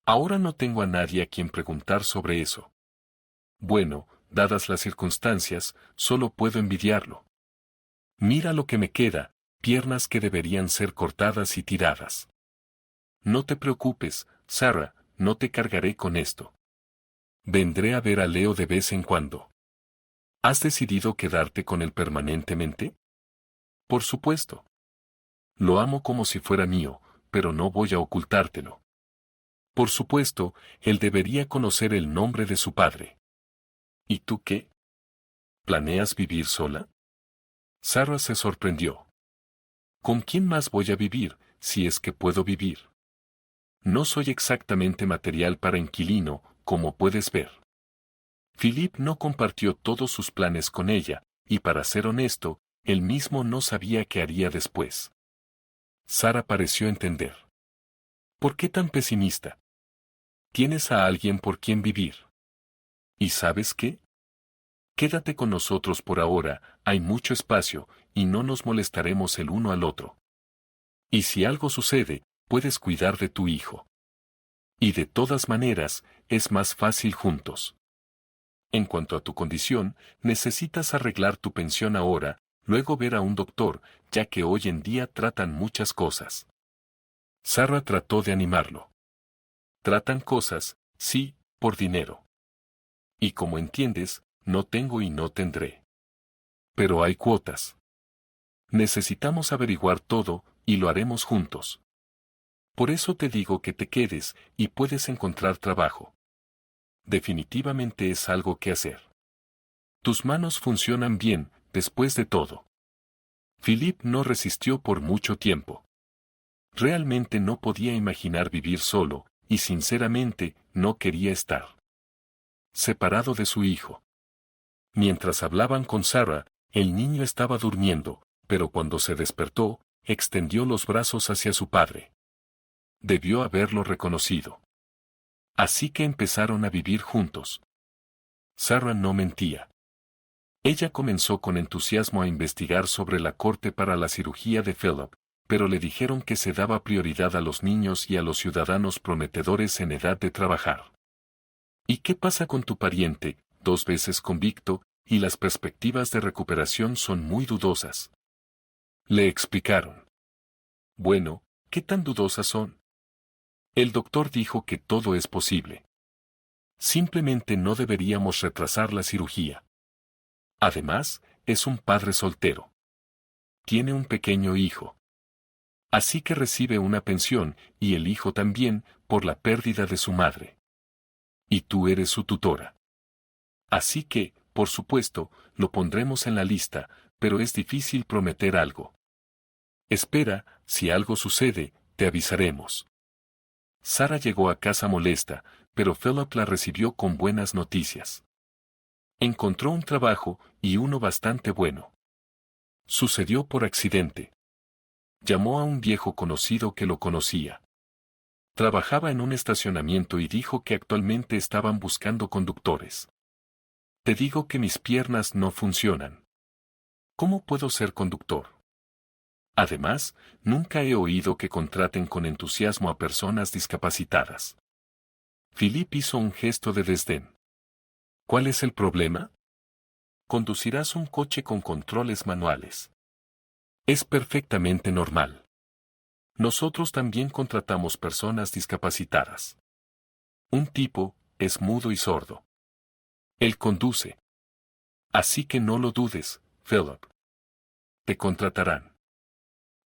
A: Ahora no tengo a nadie a quien preguntar sobre eso. Bueno, dadas las circunstancias, solo puedo envidiarlo. Mira lo que me queda, piernas que deberían ser cortadas y tiradas. No te preocupes, Sarah, no te cargaré con esto. Vendré a ver a Leo de vez en cuando. ¿Has decidido quedarte con él permanentemente? Por supuesto. Lo amo como si fuera mío, pero no voy a ocultártelo. Por supuesto, él debería conocer el nombre de su padre. ¿Y tú qué? ¿Planeas vivir sola? Sarah se sorprendió. ¿Con quién más voy a vivir, si es que puedo vivir? No soy exactamente material para inquilino, como puedes ver. Philip no compartió todos sus planes con ella, y para ser honesto, él mismo no sabía qué haría después. Sarah pareció entender. ¿Por qué tan pesimista? Tienes a alguien por quien vivir. ¿Y sabes qué? Quédate con nosotros por ahora, hay mucho espacio, y no nos molestaremos el uno al otro. Y si algo sucede, puedes cuidar de tu hijo. Y de todas maneras, es más fácil juntos. En cuanto a tu condición, necesitas arreglar tu pensión ahora, luego ver a un doctor, ya que hoy en día tratan muchas cosas. Sarah trató de animarlo. Tratan cosas, sí, por dinero. Y como entiendes, no tengo y no tendré. Pero hay cuotas. Necesitamos averiguar todo, y lo haremos juntos. Por eso te digo que te quedes, y puedes encontrar trabajo. Definitivamente es algo que hacer. Tus manos funcionan bien, después de todo. Philip no resistió por mucho tiempo. Realmente no podía imaginar vivir solo, y sinceramente, no quería estar separado de su hijo. Mientras hablaban con Sarah, el niño estaba durmiendo, pero cuando se despertó, extendió los brazos hacia su padre. Debió haberlo reconocido. Así que empezaron a vivir juntos. Sarah no mentía. Ella comenzó con entusiasmo a investigar sobre la corte para la cirugía de Philip, pero le dijeron que se daba prioridad a los niños y a los ciudadanos prometedores en edad de trabajar. ¿Y qué pasa con tu pariente, 2 veces convicto, y las perspectivas de recuperación son muy dudosas? Le explicaron. Bueno, ¿qué tan dudosas son? El doctor dijo que todo es posible. Simplemente no deberíamos retrasar la cirugía. Además, es un padre soltero. Tiene un pequeño hijo. Así que recibe una pensión, y el hijo también, por la pérdida de su madre. Y tú eres su tutora. Así que, por supuesto, lo pondremos en la lista, pero es difícil prometer algo. Espera, si algo sucede, te avisaremos. Sarah llegó a casa molesta, pero Philip la recibió con buenas noticias. Encontró un trabajo, y uno bastante bueno. Sucedió por accidente. Llamó a un viejo conocido que lo conocía. Trabajaba en un estacionamiento y dijo que actualmente estaban buscando conductores. Te digo que mis piernas no funcionan. ¿Cómo puedo ser conductor? Además, nunca he oído que contraten con entusiasmo a personas discapacitadas. Philip hizo un gesto de desdén. ¿Cuál es el problema? Conducirás un coche con controles manuales. Es perfectamente normal. Nosotros también contratamos personas discapacitadas. Un tipo es mudo y sordo. Él conduce. Así que no lo dudes, Philip. Te contratarán.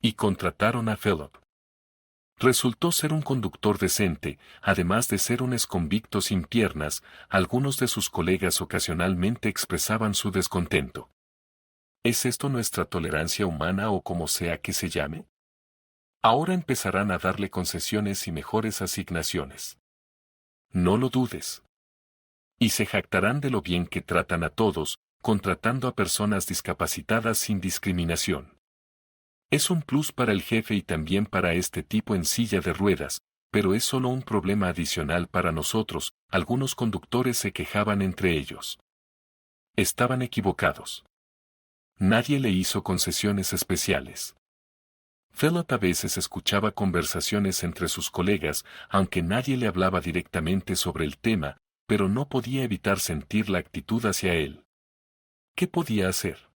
A: Y contrataron a Philip. Resultó ser un conductor decente, además de ser un exconvicto sin piernas. Algunos de sus colegas ocasionalmente expresaban su descontento. ¿Es esto nuestra tolerancia humana o como sea que se llame? Ahora empezarán a darle concesiones y mejores asignaciones. No lo dudes. Y se jactarán de lo bien que tratan a todos, contratando a personas discapacitadas sin discriminación. Es un plus para el jefe y también para este tipo en silla de ruedas, pero es solo un problema adicional para nosotros. Algunos conductores se quejaban entre ellos. Estaban equivocados. Nadie le hizo concesiones especiales. Philip a veces escuchaba conversaciones entre sus colegas, aunque nadie le hablaba directamente sobre el tema, pero no podía evitar sentir la actitud hacia él. ¿Qué podía hacer?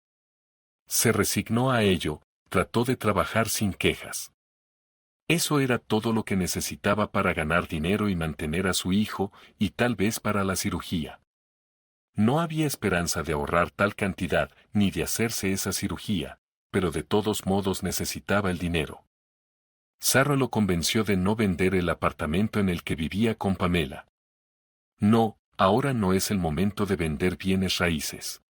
A: Se resignó a ello, trató de trabajar sin quejas. Eso era todo lo que necesitaba para ganar dinero y mantener a su hijo, y tal vez para la cirugía. No había esperanza de ahorrar tal cantidad ni de hacerse esa cirugía, pero de todos modos necesitaba el dinero. Sarah lo convenció de no vender el apartamento en el que vivía con Pamela. No, ahora no es el momento de vender bienes raíces.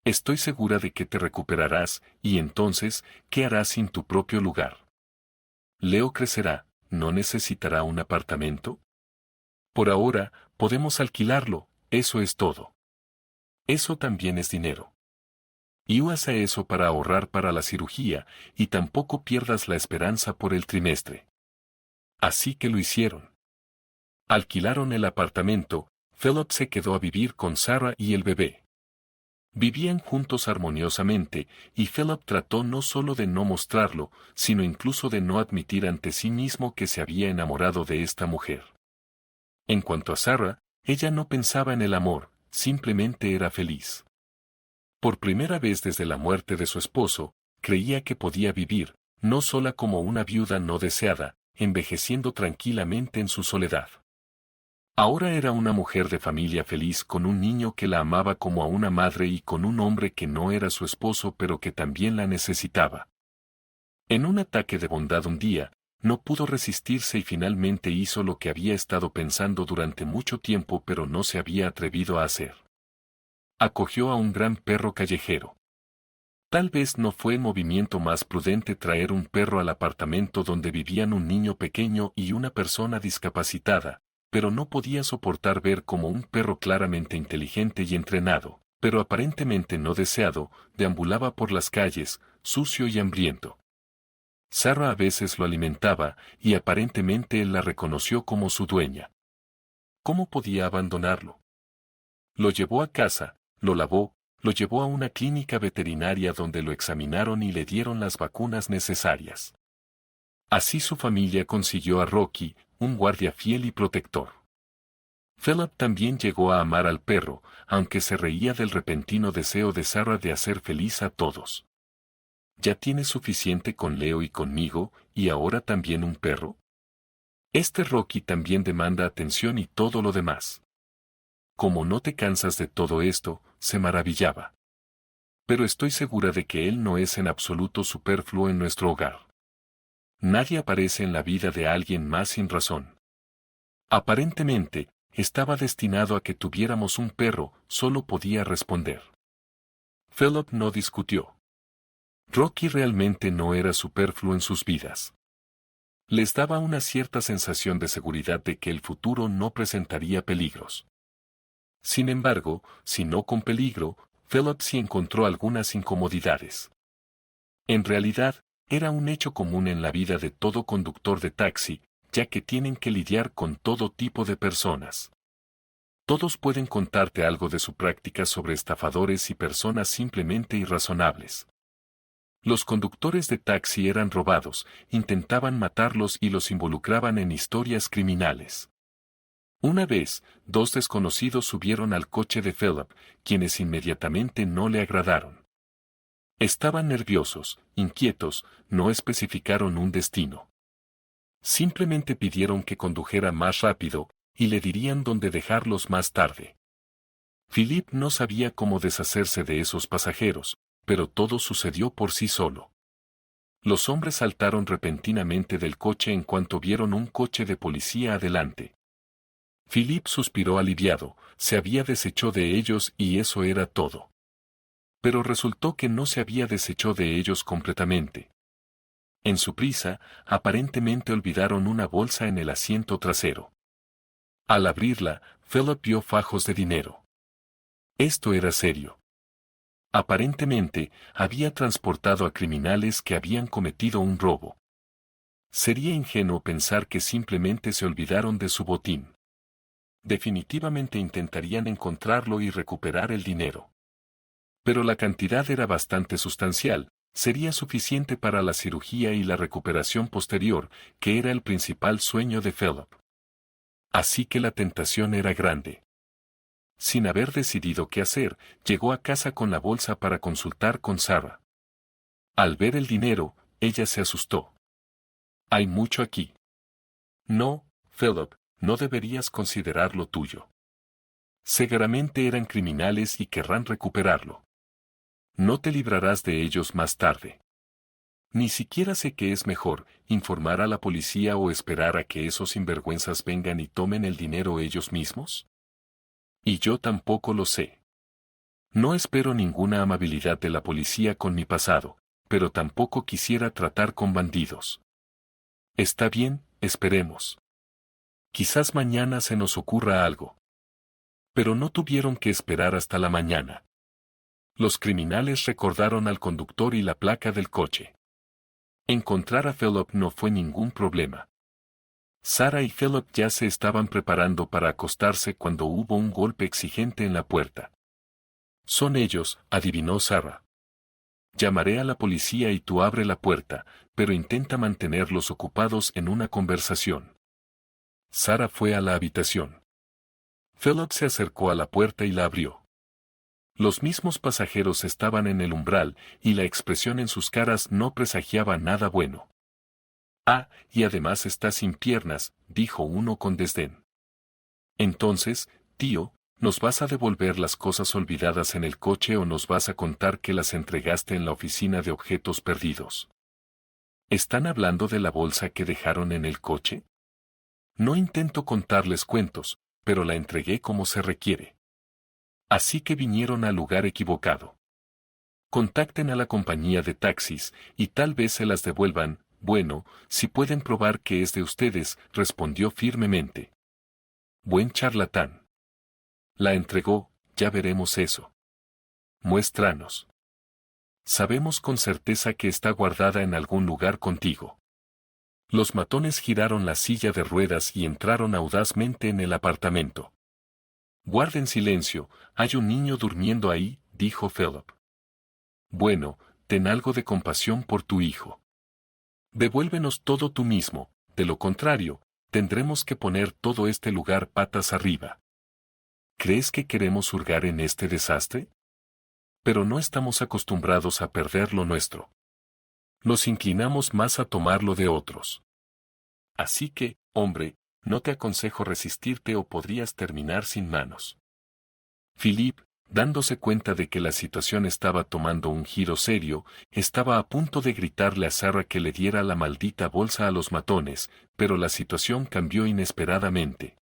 A: Estoy segura de que te recuperarás, y entonces, ¿qué harás sin tu propio lugar? Leo crecerá, ¿no necesitará un apartamento? Por ahora, podemos alquilarlo, eso es todo. Eso también es dinero. Y usa eso para ahorrar para la cirugía, y tampoco pierdas la esperanza por el trimestre. Así que lo hicieron. Alquilaron el apartamento, Philip se quedó a vivir con Sarah y el bebé. Vivían juntos armoniosamente, y Philip trató no solo de no mostrarlo, sino incluso de no admitir ante sí mismo que se había enamorado de esta mujer. En cuanto a Sarah, ella no pensaba en el amor, simplemente era feliz. Por primera vez desde la muerte de su esposo, creía que podía vivir, no sola como una viuda no deseada, envejeciendo tranquilamente en su soledad. Ahora era una mujer de familia feliz con un niño que la amaba como a una madre y con un hombre que no era su esposo pero que también la necesitaba. En un ataque de bondad un día, no pudo resistirse y finalmente hizo lo que había estado pensando durante mucho tiempo pero no se había atrevido a hacer. Acogió a un gran perro callejero. Tal vez no fue el movimiento más prudente traer un perro al apartamento donde vivían un niño pequeño y una persona discapacitada, pero no podía soportar ver cómo un perro claramente inteligente y entrenado, pero aparentemente no deseado, deambulaba por las calles, sucio y hambriento. Sarah a veces lo alimentaba, y aparentemente él la reconoció como su dueña. ¿Cómo podía abandonarlo? Lo llevó a casa, lo lavó, lo llevó a una clínica veterinaria donde lo examinaron y le dieron las vacunas necesarias. Así su familia consiguió a Rocky, un guardia fiel y protector. Philip también llegó a amar al perro, aunque se reía del repentino deseo de Sarah de hacer feliz a todos. ¿Ya tienes suficiente con Leo y conmigo, y ahora también un perro? Este Rocky también demanda atención y todo lo demás. Como no te cansas de todo esto, se maravillaba. Pero estoy segura de que él no es en absoluto superfluo en nuestro hogar. Nadie aparece en la vida de alguien más sin razón. Aparentemente, estaba destinado a que tuviéramos un perro, solo podía responder. Philip no discutió. Rocky realmente no era superfluo en sus vidas. Les daba una cierta sensación de seguridad de que el futuro no presentaría peligros. Sin embargo, si no con peligro, Philip sí encontró algunas incomodidades. En realidad, era un hecho común en la vida de todo conductor de taxi, ya que tienen que lidiar con todo tipo de personas. Todos pueden contarte algo de su práctica sobre estafadores y personas simplemente irrazonables. Los conductores de taxi eran robados, intentaban matarlos y los involucraban en historias criminales. Una vez, dos desconocidos subieron al coche de Philip, quienes inmediatamente no le agradaron. Estaban nerviosos, inquietos, no especificaron un destino. Simplemente pidieron que condujera más rápido, y le dirían dónde dejarlos más tarde. Philip no sabía cómo deshacerse de esos pasajeros, pero todo sucedió por sí solo. Los hombres saltaron repentinamente del coche en cuanto vieron un coche de policía adelante. Philip suspiró aliviado, se había deshecho de ellos y eso era todo. Pero resultó que no se había deshecho de ellos completamente. En su prisa, aparentemente olvidaron una bolsa en el asiento trasero. Al abrirla, Philip vio fajos de dinero. Esto era serio. Aparentemente, había transportado a criminales que habían cometido un robo. Sería ingenuo pensar que simplemente se olvidaron de su botín. Definitivamente intentarían encontrarlo y recuperar el dinero. Pero la cantidad era bastante sustancial, sería suficiente para la cirugía y la recuperación posterior, que era el principal sueño de Philip. Así que la tentación era grande. Sin haber decidido qué hacer, llegó a casa con la bolsa para consultar con Sarah. Al ver el dinero, ella se asustó. «Hay mucho aquí». «No, Philip, no deberías considerar lo tuyo. Seguramente eran criminales y querrán recuperarlo. No te librarás de ellos más tarde. Ni siquiera sé qué es mejor, informar a la policía o esperar a que esos sinvergüenzas vengan y tomen el dinero ellos mismos. Y yo tampoco lo sé. No espero ninguna amabilidad de la policía con mi pasado, pero tampoco quisiera tratar con bandidos. Está bien, esperemos. Quizás mañana se nos ocurra algo. Pero no tuvieron que esperar hasta la mañana. Los criminales recordaron al conductor y la placa del coche. Encontrar a Philip no fue ningún problema. Sarah y Philip ya se estaban preparando para acostarse cuando hubo un golpe exigente en la puerta. Son ellos, adivinó Sarah. Llamaré a la policía y tú abre la puerta, pero intenta mantenerlos ocupados en una conversación. Sarah fue a la habitación. Philip se acercó a la puerta y la abrió. Los mismos pasajeros estaban en el umbral y la expresión en sus caras no presagiaba nada bueno. Ah, y además está sin piernas, dijo uno con desdén. Entonces, tío, ¿nos vas a devolver las cosas olvidadas en el coche o nos vas a contar que las entregaste en la oficina de objetos perdidos? ¿Están hablando de la bolsa que dejaron en el coche? No intento contarles cuentos, pero la entregué como se requiere. Así que vinieron al lugar equivocado. Contacten a la compañía de taxis y tal vez se las devuelvan. Bueno, si pueden probar que es de ustedes, respondió firmemente. Buen charlatán. La entregó, ya veremos eso. Muéstranos. Sabemos con certeza que está guardada en algún lugar contigo. Los matones giraron la silla de ruedas y entraron audazmente en el apartamento. Guarden silencio, hay un niño durmiendo ahí, dijo Philip. Bueno, ten algo de compasión por tu hijo. Devuélvenos todo tú mismo, de lo contrario, tendremos que poner todo este lugar patas arriba. ¿Crees que queremos hurgar en este desastre? Pero no estamos acostumbrados a perder lo nuestro. Nos inclinamos más a tomar lo de otros. Así que, hombre, no te aconsejo resistirte o podrías terminar sin manos. Philip, dándose cuenta de que la situación estaba tomando un giro serio, estaba a punto de gritarle a Sarah que le diera la maldita bolsa a los matones, pero la situación cambió inesperadamente.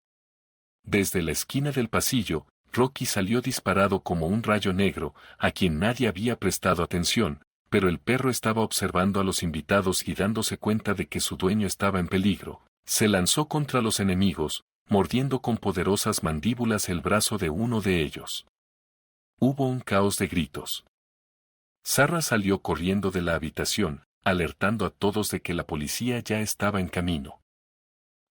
A: Desde la esquina del pasillo, Rocky salió disparado como un rayo negro, a quien nadie había prestado atención, pero el perro estaba observando a los invitados y dándose cuenta de que su dueño estaba en peligro. Se lanzó contra los enemigos, mordiendo con poderosas mandíbulas el brazo de uno de ellos. Hubo un caos de gritos. Sarah salió corriendo de la habitación, alertando a todos de que la policía ya estaba en camino.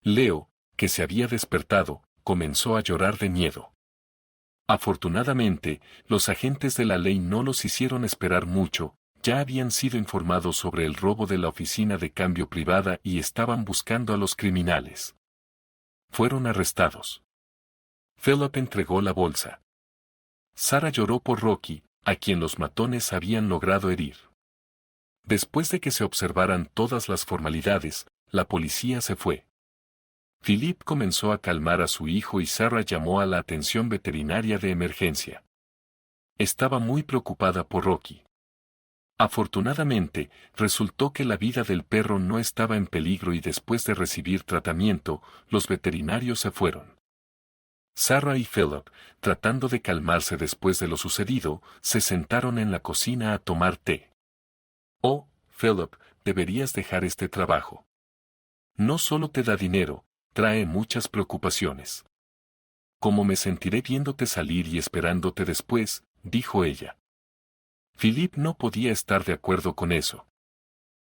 A: Leo, que se había despertado, comenzó a llorar de miedo. Afortunadamente, los agentes de la ley no los hicieron esperar mucho, ya habían sido informados sobre el robo de la oficina de cambio privada y estaban buscando a los criminales. Fueron arrestados. Philip entregó la bolsa. Sarah lloró por Rocky, a quien los matones habían logrado herir. Después de que se observaran todas las formalidades, la policía se fue. Philip comenzó a calmar a su hijo y Sarah llamó a la atención veterinaria de emergencia. Estaba muy preocupada por Rocky. Afortunadamente, resultó que la vida del perro no estaba en peligro y después de recibir tratamiento, los veterinarios se fueron. Sarah y Philip, tratando de calmarse después de lo sucedido, se sentaron en la cocina a tomar té. Oh, Philip, deberías dejar este trabajo. No solo te da dinero, trae muchas preocupaciones. ¿Cómo me sentiré viéndote salir y esperándote después?, dijo ella. Philip no podía estar de acuerdo con eso.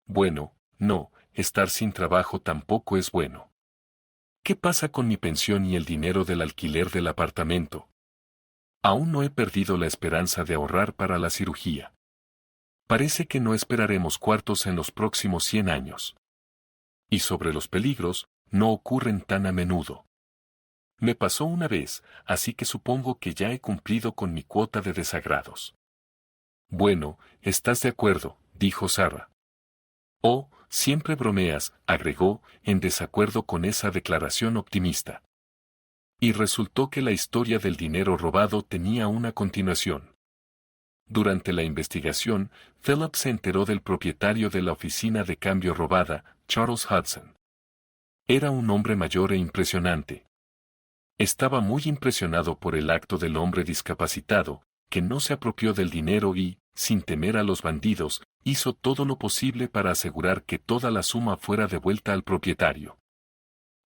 A: Bueno, no, estar sin trabajo tampoco es bueno. ¿Qué pasa con mi pensión y el dinero del alquiler del apartamento? Aún no he perdido la esperanza de ahorrar para la cirugía. Parece que no esperaremos cuartos en los próximos 100 años. Y sobre los peligros, no ocurren tan a menudo. Me pasó una vez, así que supongo que ya he cumplido con mi cuota de desagrados. Bueno, ¿estás de acuerdo?, dijo Sarah. Oh, siempre bromeas, agregó, en desacuerdo con esa declaración optimista. Y resultó que la historia del dinero robado tenía una continuación. Durante la investigación, Philip se enteró del propietario de la oficina de cambio robada, Charles Hudson. Era un hombre mayor e impresionante. Estaba muy impresionado por el acto del hombre discapacitado, que no se apropió del dinero y, sin temer a los bandidos, hizo todo lo posible para asegurar que toda la suma fuera devuelta al propietario.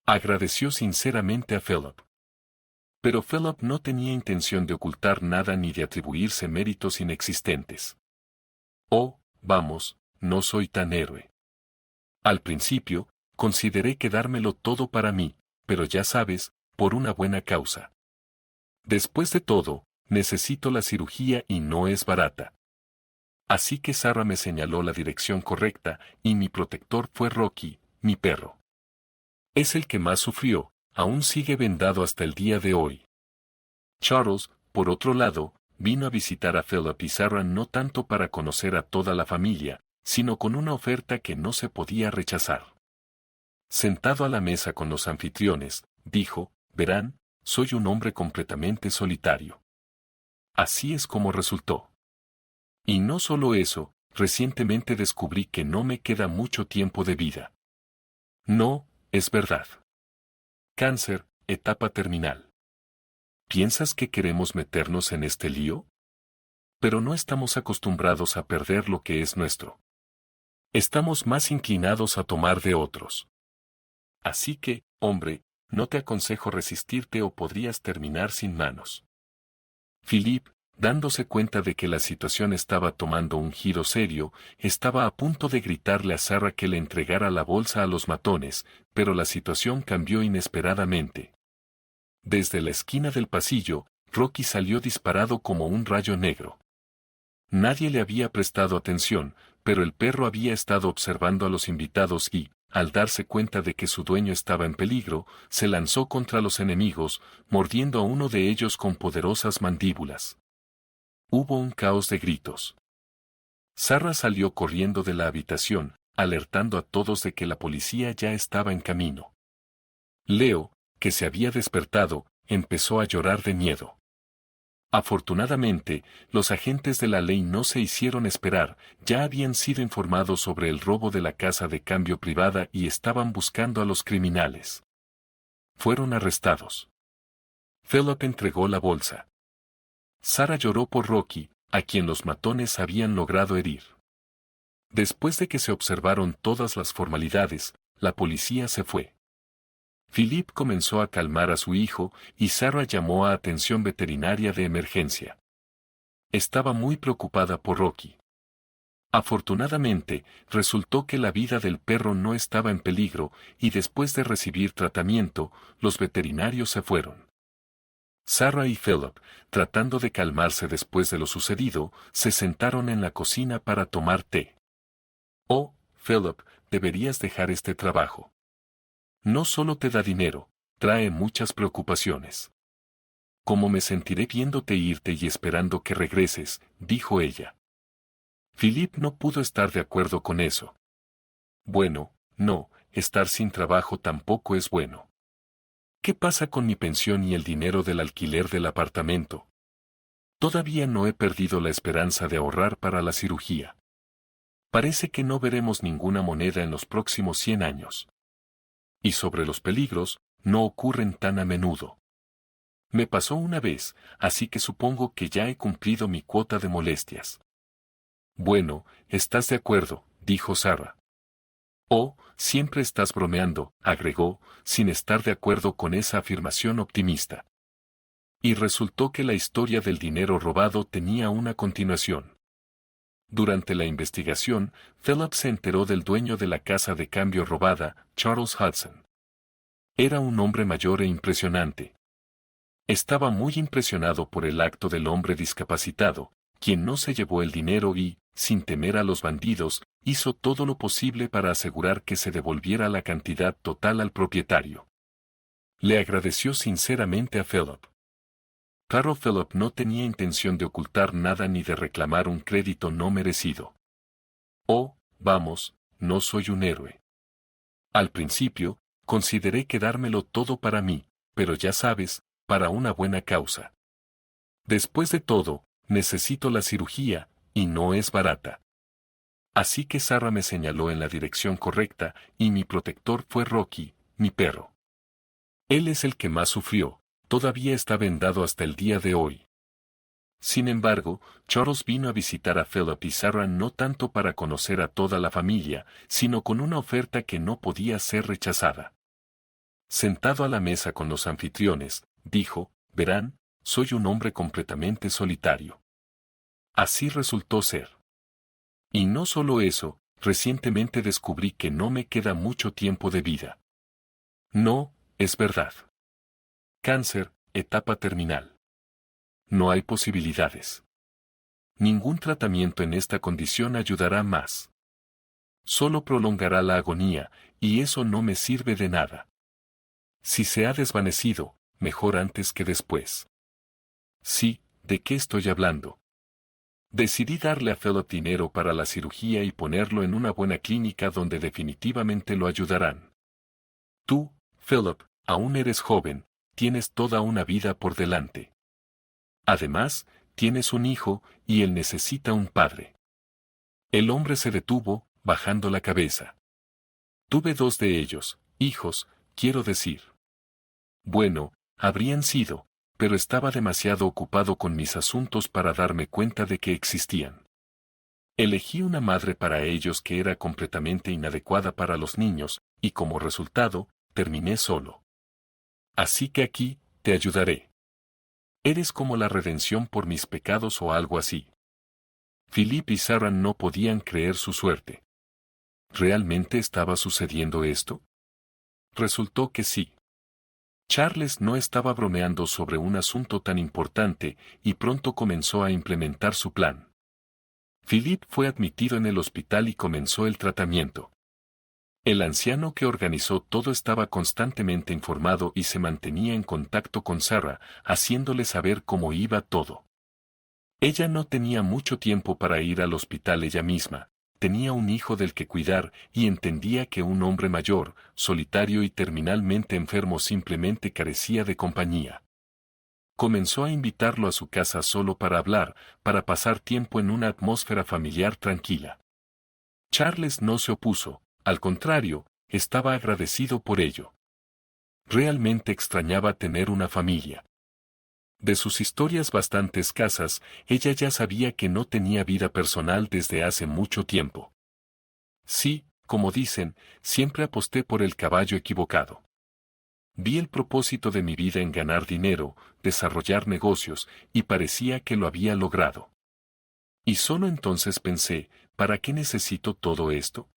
A: Agradeció sinceramente a Philip. Pero Philip no tenía intención de ocultar nada ni de atribuirse méritos inexistentes. Oh, vamos, no soy tan héroe. Al principio, consideré quedármelo todo para mí, pero ya sabes, por una buena causa. Después de todo, necesito la cirugía y no es barata. Así que Sarah me señaló la dirección correcta y mi protector fue Rocky, mi perro. Es el que más sufrió, aún sigue vendado hasta el día de hoy. Charles, por otro lado, vino a visitar a Philip y Sarah no tanto para conocer a toda la familia, sino con una oferta que no se podía rechazar. Sentado a la mesa con los anfitriones, dijo, verán, soy un hombre completamente solitario. Así es como resultó. Y no solo eso, recientemente descubrí que no me queda mucho tiempo de vida. No, es verdad. Cáncer, etapa terminal. ¿Piensas que queremos meternos en este lío? Pero no estamos acostumbrados a perder lo que es nuestro. Estamos más inclinados a tomar de otros. Así que, hombre, no te aconsejo resistirte o podrías terminar sin manos. Philip, dándose cuenta de que la situación estaba tomando un giro serio, estaba a punto de gritarle a Sarah que le entregara la bolsa a los matones, pero la situación cambió inesperadamente. Desde la esquina del pasillo, Rocky salió disparado como un rayo negro. Nadie le había prestado atención, pero el perro había estado observando a los invitados y, al darse cuenta de que su dueño estaba en peligro, se lanzó contra los enemigos, mordiendo a uno de ellos con poderosas mandíbulas. Hubo un caos de gritos. Sarah salió corriendo de la habitación, alertando a todos de que la policía ya estaba en camino. Leo, que se había despertado, empezó a llorar de miedo. Afortunadamente, los agentes de la ley no se hicieron esperar, ya habían sido informados sobre el robo de la casa de cambio privada y estaban buscando a los criminales. Fueron arrestados. Philip entregó la bolsa. Sarah lloró por Rocky, a quien los matones habían logrado herir. Después de que se observaron todas las formalidades, la policía se fue. Philip comenzó a calmar a su hijo y Sarah llamó a atención veterinaria de emergencia. Estaba muy preocupada por Rocky. Afortunadamente, resultó que la vida del perro no estaba en peligro y después de recibir tratamiento, los veterinarios se fueron. Sarah y Philip, tratando de calmarse después de lo sucedido, se sentaron en la cocina para tomar té. Oh, Philip, deberías dejar este trabajo. No solo te da dinero, trae muchas preocupaciones. ¿Cómo me sentiré viéndote irte y esperando que regreses?, dijo ella. Philip no pudo estar de acuerdo con eso. Bueno, no, estar sin trabajo tampoco es bueno. ¿Qué pasa con mi pensión y el dinero del alquiler del apartamento? Todavía no he perdido la esperanza de ahorrar para la cirugía. Parece que no veremos ninguna moneda en los próximos 100 años. Y sobre los peligros, no ocurren tan a menudo. Me pasó una vez, así que supongo que ya he cumplido mi cuota de molestias. Bueno, ¿estás de acuerdo?, dijo Sarah. Oh, siempre estás bromeando, agregó, sin estar de acuerdo con esa afirmación optimista. Y resultó que la historia del dinero robado tenía una continuación. Durante la investigación, Philip se enteró del dueño de la casa de cambio robada, Charles Hudson. Era un hombre mayor e impresionante. Estaba muy impresionado por el acto del hombre discapacitado, quien no se llevó el dinero y, sin temer a los bandidos, hizo todo lo posible para asegurar que se devolviera la cantidad total al propietario. Le agradeció sinceramente a Philip. Claro, Philip no tenía intención de ocultar nada ni de reclamar un crédito no merecido. Oh, vamos, no soy un héroe. Al principio, consideré quedármelo todo para mí, pero ya sabes, para una buena causa. Después de todo, necesito la cirugía, y no es barata. Así que Sarah me señaló en la dirección correcta, y mi protector fue Rocky, mi perro. Él es el que más sufrió, todavía está vendado hasta el día de hoy. Sin embargo, Charles vino a visitar a Philip y Sarah no tanto para conocer a toda la familia, sino con una oferta que no podía ser rechazada. Sentado a la mesa con los anfitriones, dijo, verán, soy un hombre completamente solitario. Así resultó ser. Y no solo eso, recientemente descubrí que no me queda mucho tiempo de vida. No, es verdad. Cáncer, etapa terminal. No hay posibilidades. Ningún tratamiento en esta condición ayudará más. Solo prolongará la agonía, y eso no me sirve de nada. Si se ha desvanecido, mejor antes que después. Sí, ¿de qué estoy hablando? Decidí darle a Philip dinero para la cirugía y ponerlo en una buena clínica donde definitivamente lo ayudarán. Tú, Philip, aún eres joven, tienes toda una vida por delante. Además, tienes un hijo, y él necesita un padre. El hombre se detuvo, bajando la cabeza. Tuve 2 de ellos, hijos, quiero decir. Bueno, habrían sido, pero estaba demasiado ocupado con mis asuntos para darme cuenta de que existían. Elegí una madre para ellos que era completamente inadecuada para los niños, y como resultado, terminé solo. Así que aquí, te ayudaré. Eres como la redención por mis pecados o algo así. Philip y Sarah no podían creer su suerte. ¿Realmente estaba sucediendo esto? Resultó que sí. Charles no estaba bromeando sobre un asunto tan importante y pronto comenzó a implementar su plan. Philip fue admitido en el hospital y comenzó el tratamiento. El anciano que organizó todo estaba constantemente informado y se mantenía en contacto con Sarah, haciéndole saber cómo iba todo. Ella no tenía mucho tiempo para ir al hospital ella misma, tenía un hijo del que cuidar y entendía que un hombre mayor, solitario y terminalmente enfermo simplemente carecía de compañía. Comenzó a invitarlo a su casa solo para hablar, para pasar tiempo en una atmósfera familiar tranquila. Charles no se opuso, al contrario, estaba agradecido por ello. Realmente extrañaba tener una familia. De sus historias bastante escasas, ella ya sabía que no tenía vida personal desde hace mucho tiempo. Sí, como dicen, siempre aposté por el caballo equivocado. Vi el propósito de mi vida en ganar dinero, desarrollar negocios, y parecía que lo había logrado. Y solo entonces pensé, ¿para qué necesito todo esto?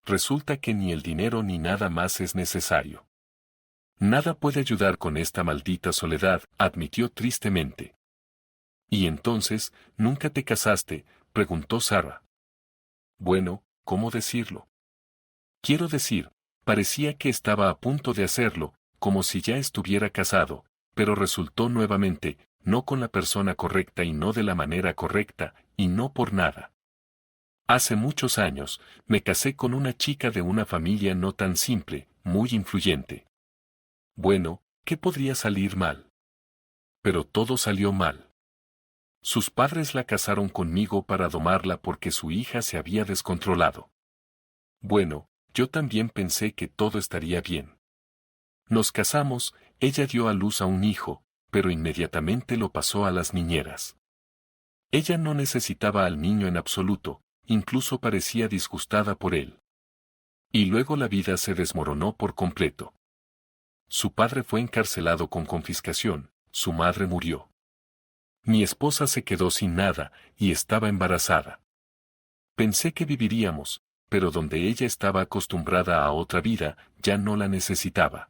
A: Resulta que ni el dinero ni nada más es necesario. Nada puede ayudar con esta maldita soledad, admitió tristemente. ¿Y entonces, nunca te casaste?, preguntó Sarah. Bueno, ¿cómo decirlo? Quiero decir, parecía que estaba a punto de hacerlo, como si ya estuviera casado, pero resultó nuevamente, no con la persona correcta y no de la manera correcta, y no por nada. Hace muchos años, me casé con una chica de una familia no tan simple, muy influyente. Bueno, ¿qué podría salir mal? Pero todo salió mal. Sus padres la casaron conmigo para domarla porque su hija se había descontrolado. Bueno, yo también pensé que todo estaría bien. Nos casamos, ella dio a luz a un hijo, pero inmediatamente lo pasó a las niñeras. Ella no necesitaba al niño en absoluto, incluso parecía disgustada por él. Y luego la vida se desmoronó por completo. Su padre fue encarcelado con confiscación, su madre murió. Mi esposa se quedó sin nada, y estaba embarazada. Pensé que viviríamos, pero donde ella estaba acostumbrada a otra vida, ya no la necesitaba.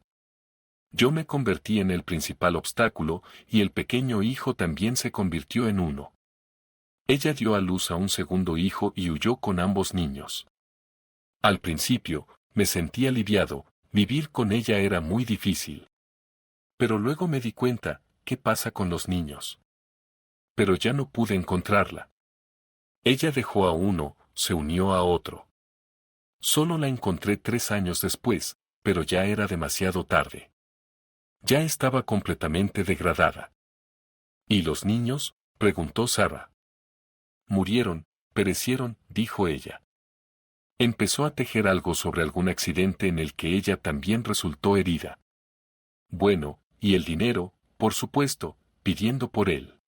A: Yo me convertí en el principal obstáculo, y el pequeño hijo también se convirtió en uno. Ella dio a luz a un segundo hijo y huyó con ambos niños. Al principio, me sentí aliviado, vivir con ella era muy difícil. Pero luego me di cuenta, ¿qué pasa con los niños? Pero ya no pude encontrarla. Ella dejó a uno, se unió a otro. Solo la encontré 3 años después, pero ya era demasiado tarde. Ya estaba completamente degradada. ¿Y los niños?, preguntó Sarah. Murieron, perecieron, dijo ella. Empezó a tejer algo sobre algún accidente en el que ella también resultó herida. Bueno, y el dinero, por supuesto, pidiendo por él.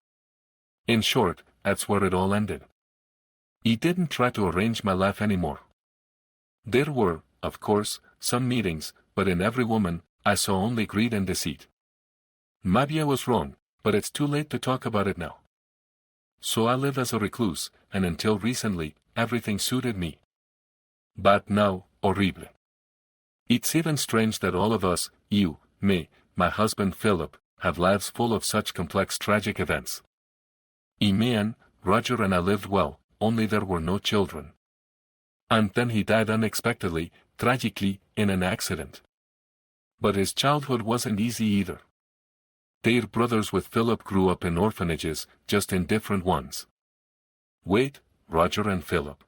A: In short, that's where it all ended. I didn't try to arrange my life anymore. There were, of course, some meetings, but in every woman, I saw only greed and deceit. Maybe I was wrong, but it's too late to talk about it now. So I lived as a recluse, and until recently, everything suited me. But now, horrible. It's even strange that all of us, you, me, my husband Philip, have lives full of such complex tragic events. Y man, Roger and I lived well, only there were no children. And then he died unexpectedly, tragically, in an accident. But his childhood wasn't easy either. Their brothers with Philip grew up in orphanages, just in different ones. Wait, Roger and Philip.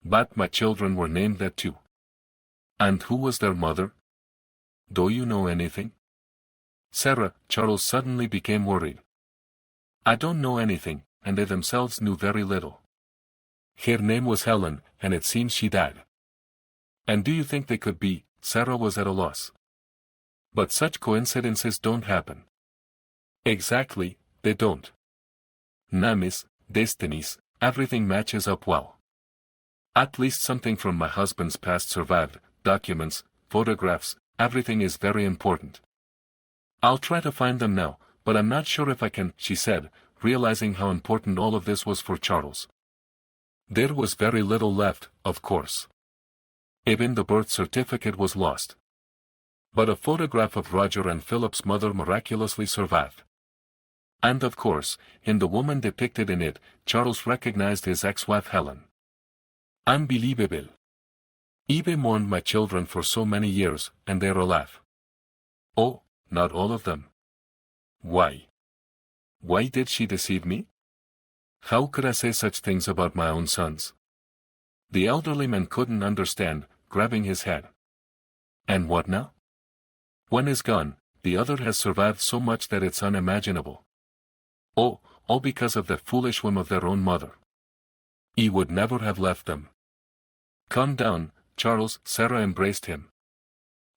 A: But my children were named that too. And who was their mother? Do you know anything? Sarah, Charles suddenly became worried. I don't know anything, and they themselves knew very little. Her name was Helen, and it seems she died. And do you think they could be? Sarah was at a loss. But such coincidences don't happen. Exactly, they don't. Names, destinies, everything matches up well. At least something from my husband's past survived, documents, photographs, everything is very important. I'll try to find them now, but I'm not sure if I can, she said, realizing how important all of this was for Charles. There was very little left, of course. Even the birth certificate was lost. But a photograph of Roger and Philip's mother miraculously survived. And of course, in the woman depicted in it, Charles recognized his ex-wife Helen. Unbelievable. Eve mourned my children for so many years, and they're alive. Oh, not all of them. Why? Why did she deceive me? How could I say such things about my own sons? The elderly man couldn't understand, grabbing his head. And what now? One is gone, the other has survived so much that it's unimaginable. Oh, all because of that foolish whim of their own mother. He would never have left them. Calm down, Charles, Sarah embraced him.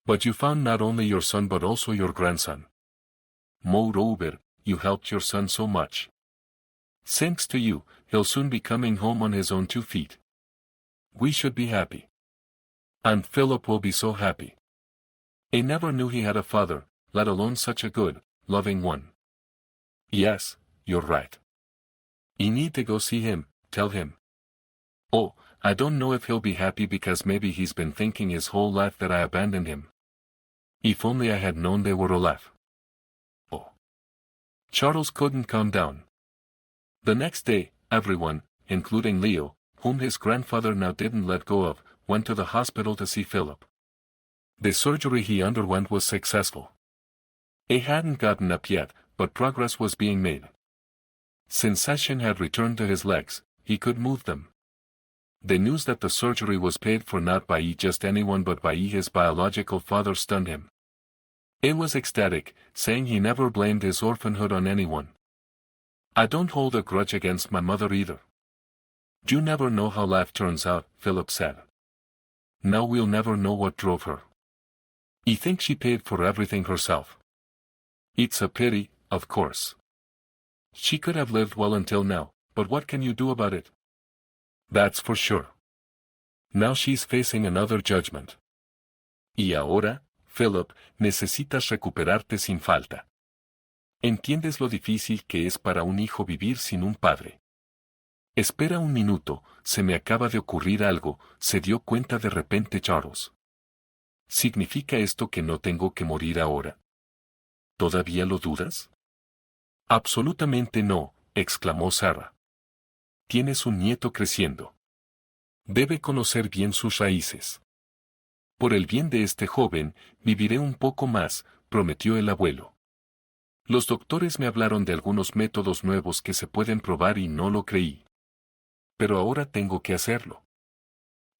A: But you found not only your son but also your grandson. Moreover, you helped your son so much. Thanks to you, he'll soon be coming home on his own 2 feet. We should be happy. And Philip will be so happy. He never knew he had a father, let alone such a good, loving one. Yes, you're right. You need to go see him, tell him. Oh, I don't know if he'll be happy because maybe he's been thinking his whole life that I abandoned him. If only I had known they were alive. Oh. Charles couldn't calm down. The next day, everyone, including Leo, whom his grandfather now didn't let go of, went to the hospital to see Philip. The surgery he underwent was successful. He hadn't gotten up yet, but progress was being made. Sensation had returned to his legs, he could move them. The news that the surgery was paid for not by just anyone but by his biological father stunned him. He was ecstatic, saying he never blamed his orphanhood on anyone. I don't hold a grudge against my mother either. You never know how life turns out, Philip said. Now we'll never know what drove her. You think she paid for everything herself? It's a pity, of course. She could have lived well until now, but what can you do about it? That's for sure. Now she's facing another judgment. Y ahora, Philip, necesitas recuperarte sin falta. ¿Entiendes lo difícil que es para un hijo vivir sin un padre? Espera un minuto, se me acaba de ocurrir algo, se dio cuenta de repente Charles. ¿Significa esto que no tengo que morir ahora? ¿Todavía lo dudas? Absolutamente no, exclamó Sarah. Tienes un nieto creciendo. Debe conocer bien sus raíces. Por el bien de este joven, viviré un poco más, prometió el abuelo. Los doctores me hablaron de algunos métodos nuevos que se pueden probar y no lo creí. Pero ahora tengo que hacerlo.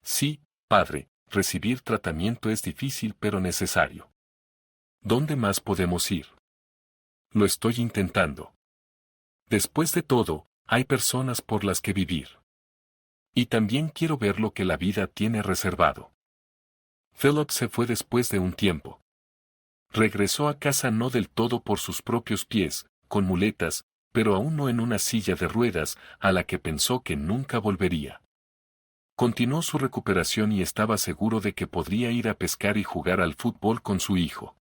A: Sí, padre, recibir tratamiento es difícil pero necesario. ¿Dónde más podemos ir? Lo estoy intentando. Después de todo, hay personas por las que vivir. Y también quiero ver lo que la vida tiene reservado. Philip se fue después de un tiempo. Regresó a casa no del todo por sus propios pies, con muletas, pero aún no en una silla de ruedas, a la que pensó que nunca volvería. Continuó su recuperación y estaba seguro de que podría ir a pescar y jugar al fútbol con su hijo.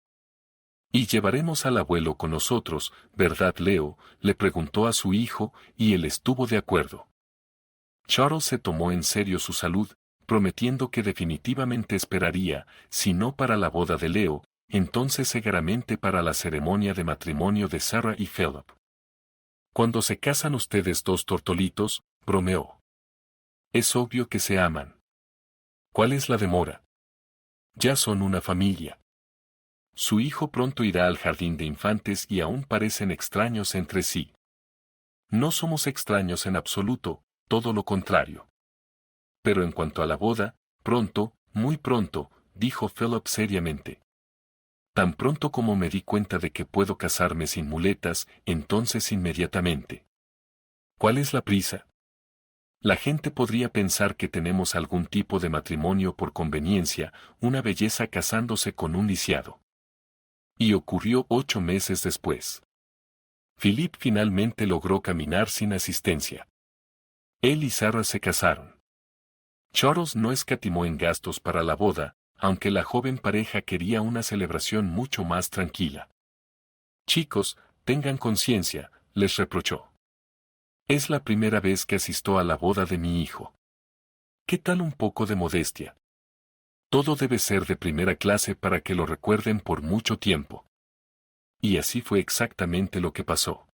A: «¿Y llevaremos al abuelo con nosotros, verdad Leo?», le preguntó a su hijo, y él estuvo de acuerdo. Charles se tomó en serio su salud, prometiendo que definitivamente esperaría, si no para la boda de Leo, entonces seguramente para la ceremonia de matrimonio de Sarah y Philip. Cuando se casan ustedes dos tortolitos, bromeó. Es obvio que se aman. ¿Cuál es la demora? Ya son una familia. Su hijo pronto irá al jardín de infantes y aún parecen extraños entre sí. No somos extraños en absoluto, todo lo contrario. Pero en cuanto a la boda, pronto, muy pronto, dijo Philip seriamente. Tan pronto como me di cuenta de que puedo casarme sin muletas, entonces inmediatamente. ¿Cuál es la prisa? La gente podría pensar que tenemos algún tipo de matrimonio por conveniencia, una belleza casándose con un lisiado. Y ocurrió 8 meses después. Philip finalmente logró caminar sin asistencia. Él y Sarah se casaron. Charles no escatimó en gastos para la boda, aunque la joven pareja quería una celebración mucho más tranquila. Chicos, tengan conciencia, les reprochó. Es la primera vez que asisto a la boda de mi hijo. ¿Qué tal un poco de modestia? Todo debe ser de primera clase para que lo recuerden por mucho tiempo. Y así fue exactamente lo que pasó.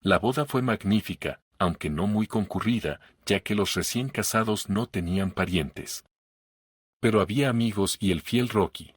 A: La boda fue magnífica, aunque no muy concurrida, ya que los recién casados no tenían parientes. Pero había amigos y el fiel Rocky.